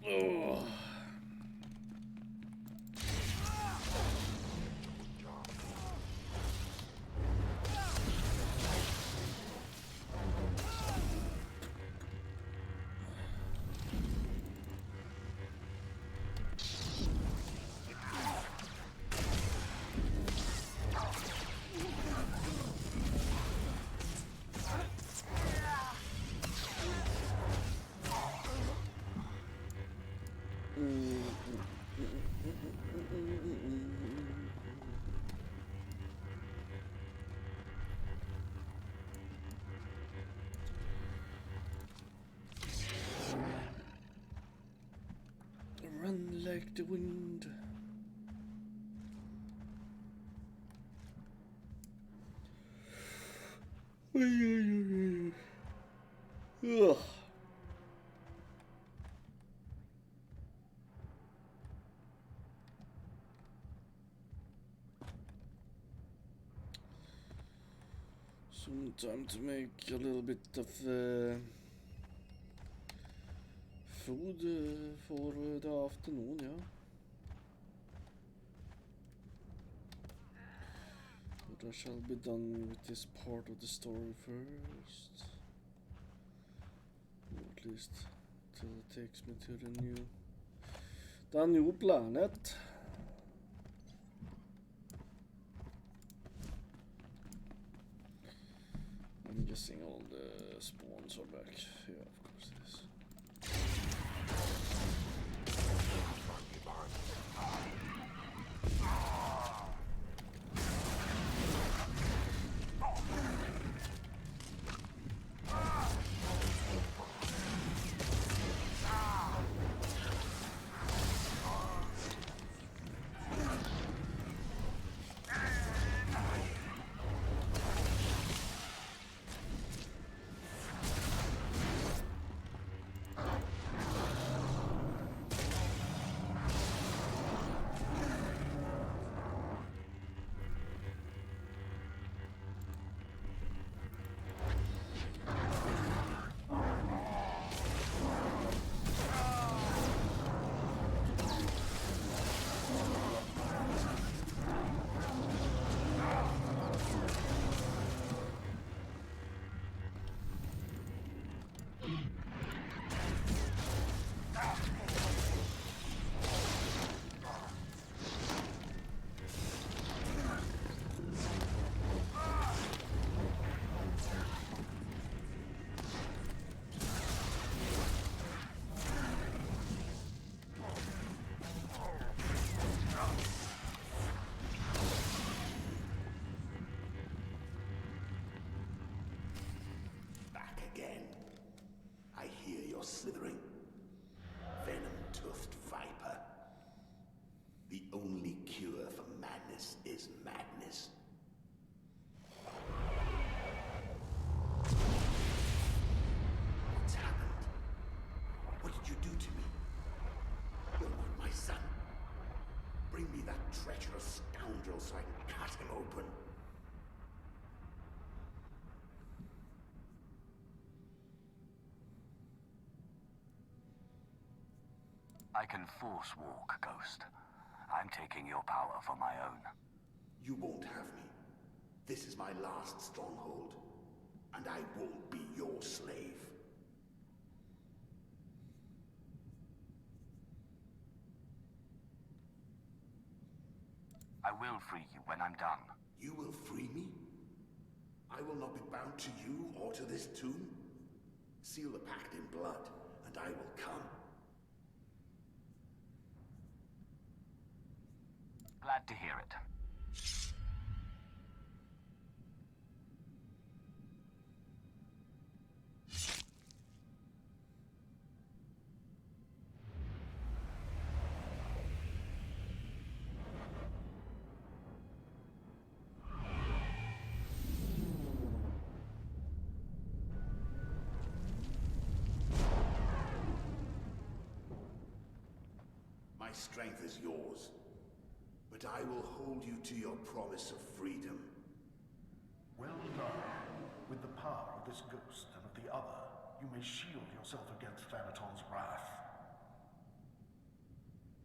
Oh. Run like the wind. Ugh. Some time to make a little bit of food for the afternoon, yeah. But I shall be done with this part of the story first. Or at least till it takes me to the new planet. I'm guessing all the spawns are back. Yeah, of course it is. slithering. Venom-toothed viper. The only cure for madness is madness. What's happened? What did you do to me? You're not my son. Bring me that treacherous scoundrel so I can cut him open. I can force walk, Ghost. I'm taking your power for my own. You won't have me. This is my last stronghold, and I won't be your slave. I will free you when I'm done. You will free me? I will not be bound to you or to this tomb. Seal the pact in blood, and I will come. Glad to hear it. My strength is yours, but I will hold you to your promise of freedom. Well done. With the power of this ghost and of the other, you may shield yourself against Thanaton's wrath.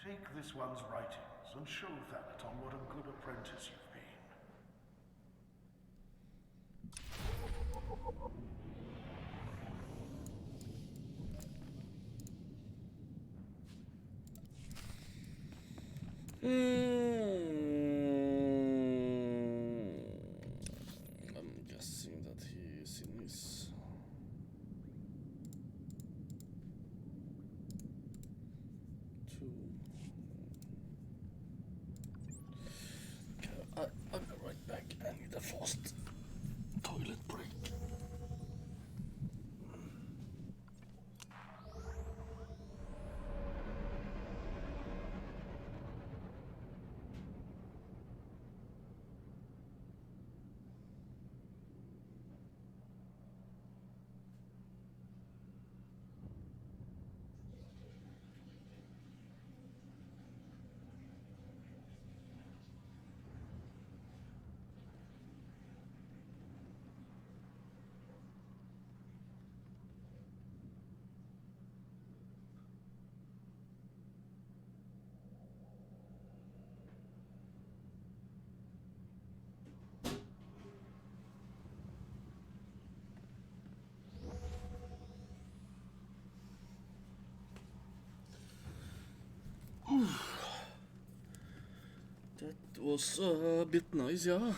Take this one's writings and show Thanaton what a good apprentice you've been. I'm guessing that he is in his... Okay, I'll be right back. I need a fast toilet break. That was a bit nice, yeah.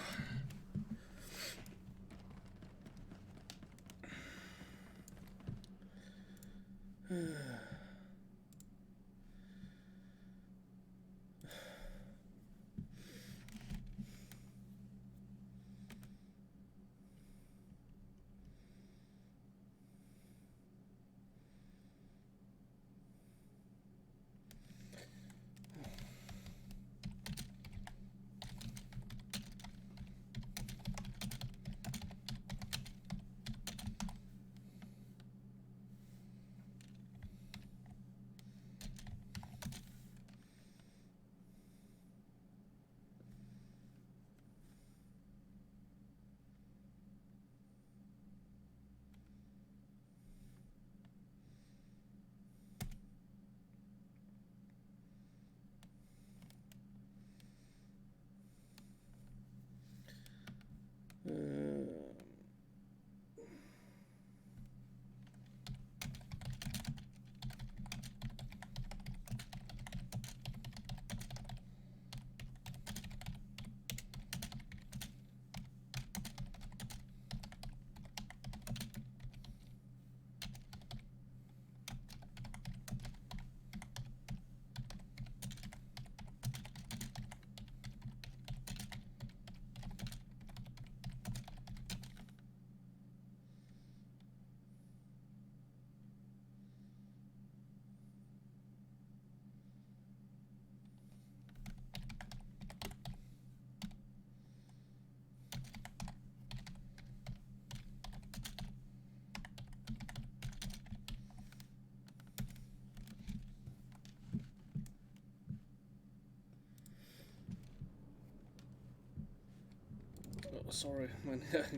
Sorry, when I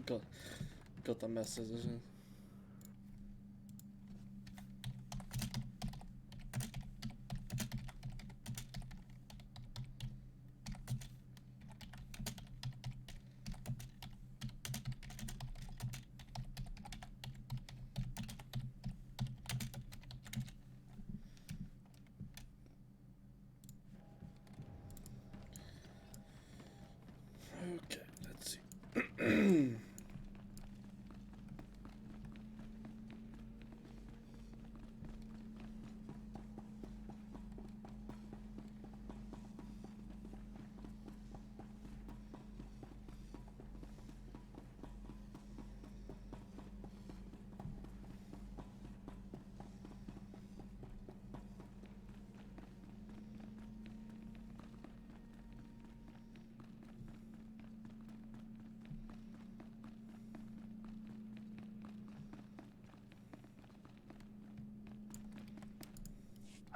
got a message. Okay, let's see.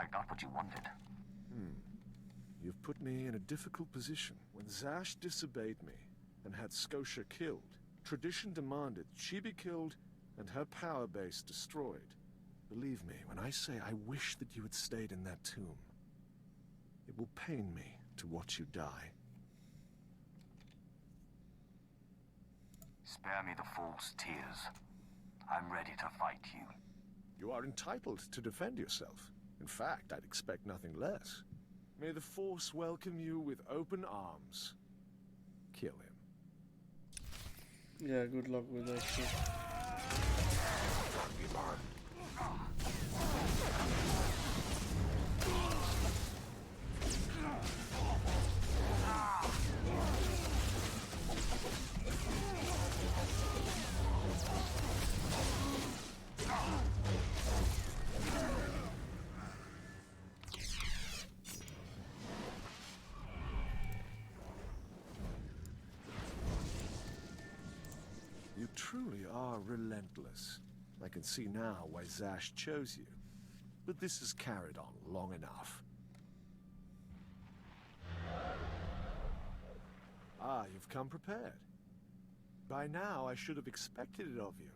I got what you wanted. You've put me in a difficult position. When Zash disobeyed me and had Scotia killed, tradition demanded she be killed and her power base destroyed. Believe me when I say I wish that you had stayed in that tomb. It will pain me to watch you die. Spare me the false tears. I'm ready to fight you. You are entitled to defend yourself. In fact, I'd expect nothing less. May the Force welcome you with open arms. Kill him. Yeah, good luck with that shit. You truly are relentless. I can see now why Zash chose you. But this has carried on long enough. Ah, you've come prepared. By now, I should have expected it of you.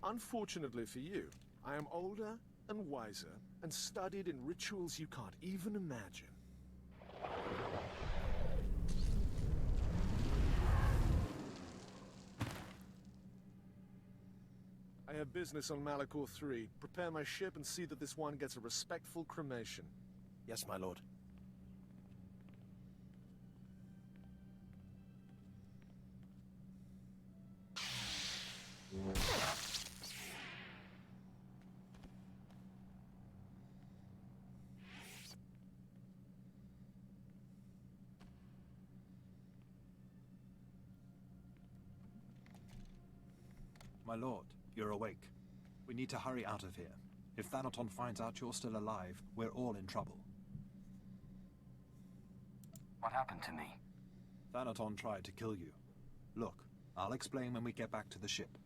Unfortunately for you, I am older and wiser and studied in rituals you can't even imagine. I have business on Malachor 3. Prepare my ship and see that this one gets a respectful cremation. Yes, my lord. My lord, you're awake. We need to hurry out of here. If Thanaton finds out you're still alive, we're all in trouble. What happened to me? Thanaton tried to kill you. Look, I'll explain when we get back to the ship.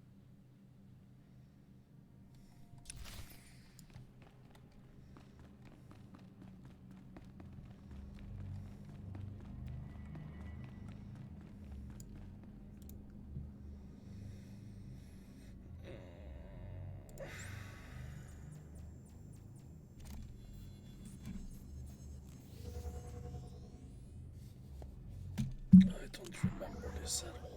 I don't remember this at all.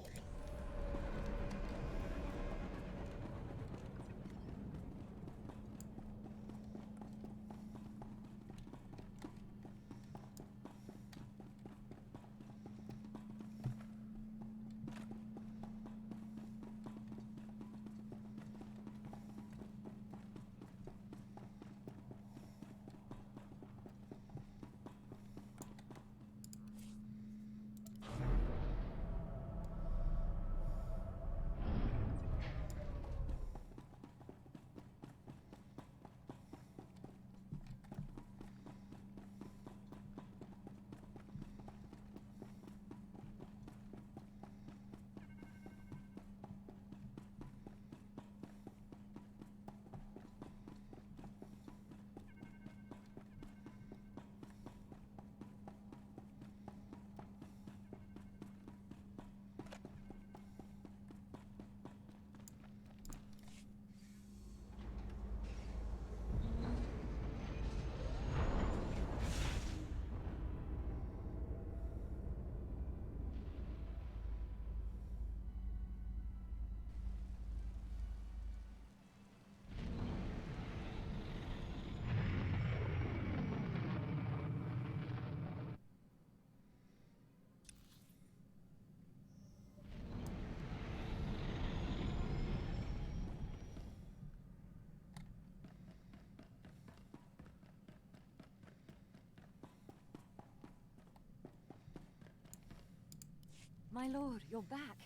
My lord, you're back.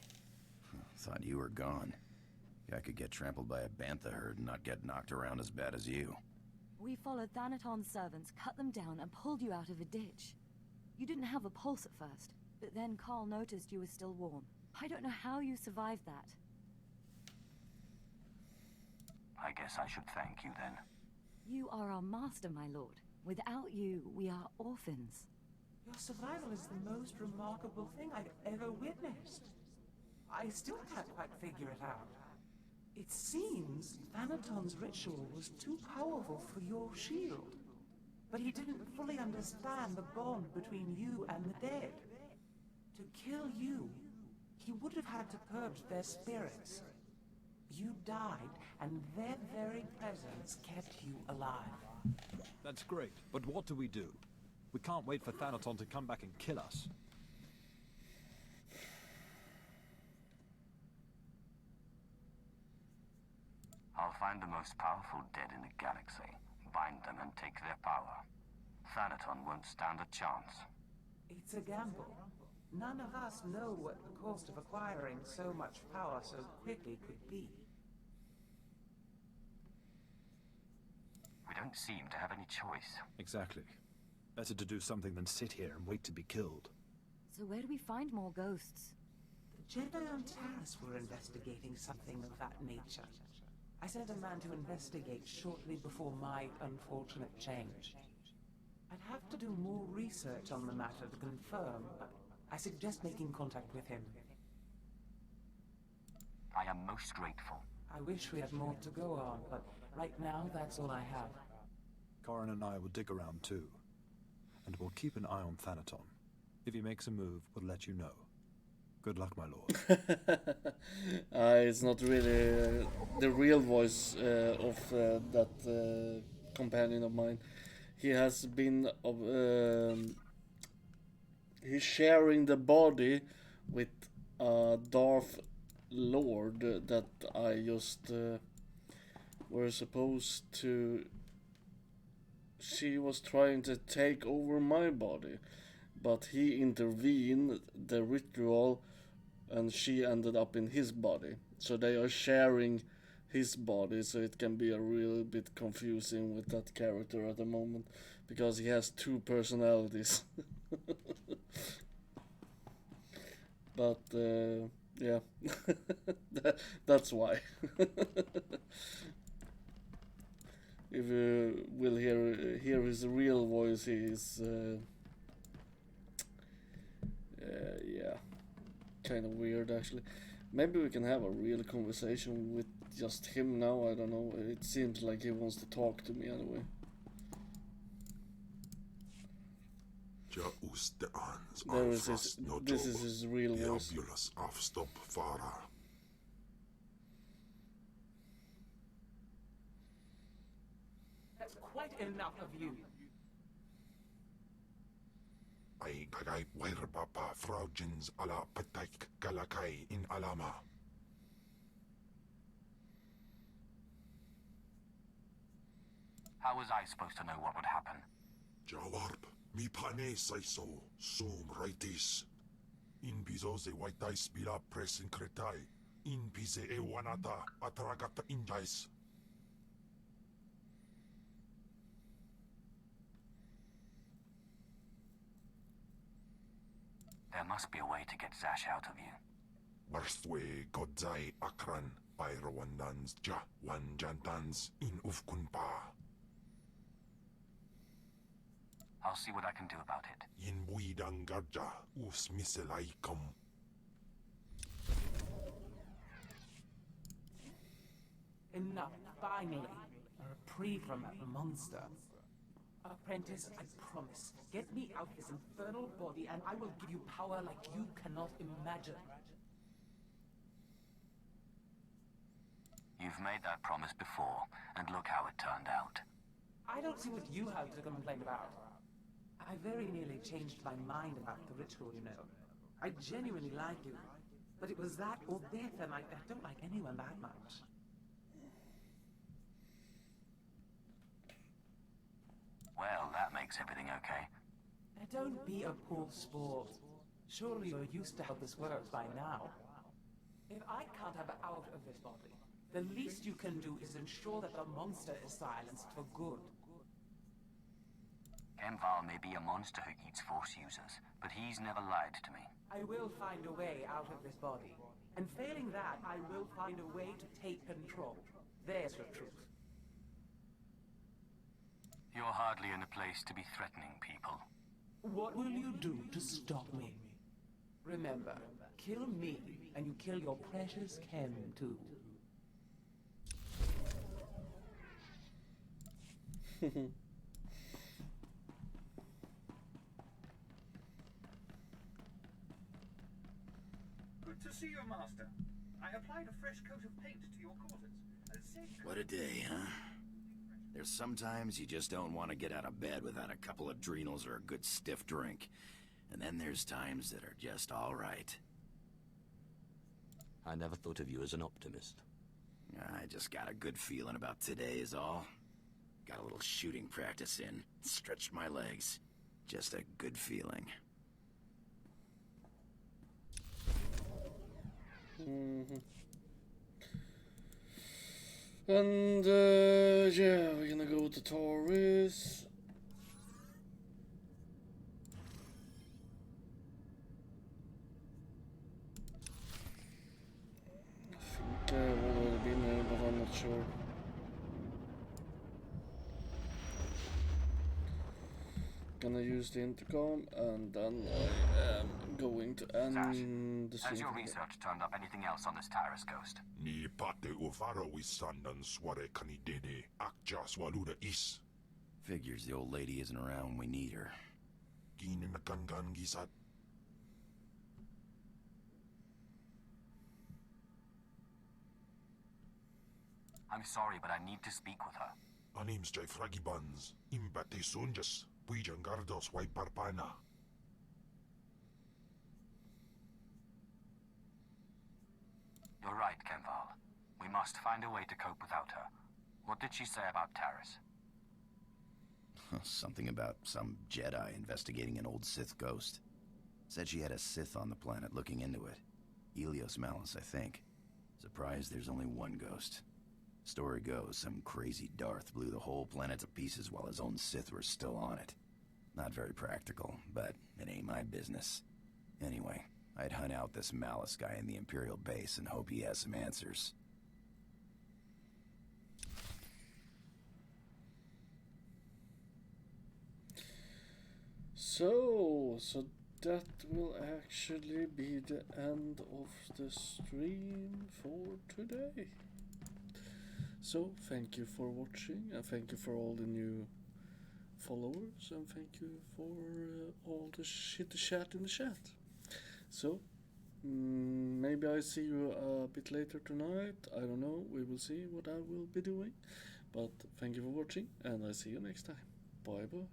Thought you were gone. I could get trampled by a bantha herd and not get knocked around as bad as you. We followed Thanaton's servants, cut them down, and pulled you out of a ditch. You didn't have a pulse at first, but then Carl noticed you were still warm. I don't know how you survived that. I guess I should thank you then. You are our master, my lord. Without you, we are orphans. Your survival is the most remarkable thing I've ever witnessed. I still can't quite figure it out. It seems Thanaton's ritual was too powerful for your shield. But he didn't fully understand the bond between you and the dead. To kill you, he would have had to purge their spirits. You died, and their very presence kept you alive. That's great, but what do? We can't wait for Thanaton to come back and kill us. I'll find the most powerful dead in the galaxy, bind them and take their power. Thanaton won't stand a chance. It's a gamble. None of us know what the cost of acquiring so much power so quickly could be. We don't seem to have any choice. Exactly. Better to do something than sit here and wait to be killed. So where do we find more ghosts? The Jedi on Taris were investigating something of that nature. I sent a man to investigate shortly before my unfortunate change. I'd have to do more research on the matter to confirm, but I suggest making contact with him. I am most grateful. I wish we had more to go on, but right now that's all I have. Corrin and I will dig around too. And we'll keep an eye on Thanaton. If he makes a move, we'll let you know. Good luck, my lord. It's not really the real voice of that companion of mine. He has been he's sharing the body with a Darth Lord that I just were supposed to. She was trying to take over my body, but he intervened the ritual and she ended up in his body. So they are sharing his body, so it can be a little bit confusing with that character at the moment, because he has two personalities. But yeah, that's why. If you will hear his real voice, he is yeah, kind of weird actually. Maybe we can have a real conversation with just him now. I don't know. It seems like he wants to talk to me anyway. There is his. This is his real voice. That's quite enough of you. Ay kagay papa fraujins ala pataik galakai in alama. How was I supposed to know what would happen? Jawarp, mi pane saiso, sum raitis. In piso se waitais bila presin kretai. In pise e wanata atragata injais. There must be a way to get Zash out of you. Barstwe godzai akran, Pyrawandans ja wanjantans in ufkunpa. I'll see what I can do about it. In buidangarja us miselaikum. Enough, finally. A reprieve from that monster. Apprentice, I promise. Get me out this infernal body and I will give you power like you cannot imagine. You've made that promise before, and look how it turned out. I don't see what you have to complain about. I very nearly changed my mind about the ritual, you know. I genuinely like you. But it was that or death, and I don't like anyone that much. Well, that makes everything okay. Now don't be a poor sport. Surely you're used to how this works by now. If I can't have her out of this body, the least you can do is ensure that the monster is silenced for good. Kemval may be a monster who eats Force users, but he's never lied to me. I will find a way out of this body. And failing that, I will find a way to take control. There's the truth. You're hardly in a place to be threatening people. What will you do to stop me? Remember, kill me, and you kill your precious Kem, too. Good to see you, Master. I applied a fresh coat of paint to your quarters. What a day, huh? There's sometimes you just don't want to get out of bed without a couple of adrenals or a good stiff drink. And then there's times that are just all right. I never thought of you as an optimist. I just got a good feeling about today is all. Got a little shooting practice in. Stretched my legs. Just a good feeling. And yeah, we're gonna go to Taurus. I think I've already been there, but I'm not sure. Gonna use the intercom, and then I am going to end the stream. Has your research turned up anything else on this Tyrus ghost? Ni pate uvara wisandan sware kanidene akja swaluda is. Figures the old lady isn't around when we need her. Ginin gangan gisat. I'm sorry, but I need to speak with her. Anims jai fragibans. Imbate sunjas. Puijangardos wai parpana. You're right, Kemval. We must find a way to cope without her. What did she say about Taris? Something about some Jedi investigating an old Sith ghost. Said she had a Sith on the planet looking into it. Helios Malus, I think. Surprised there's only one ghost. Story goes, some crazy Darth blew the whole planet to pieces while his own Sith were still on it. Not very practical, but it ain't my business. Anyway, I'd hunt out this Malus guy in the Imperial base and hope he has some answers. So that will actually be the end of the stream for today. So thank you for watching, and thank you for all the new followers, and thank you for all the shitty chat in the chat. So maybe I see you a bit later tonight. I don't know. We will see what I will be doing. But thank you for watching, and I see you next time. Bye bye.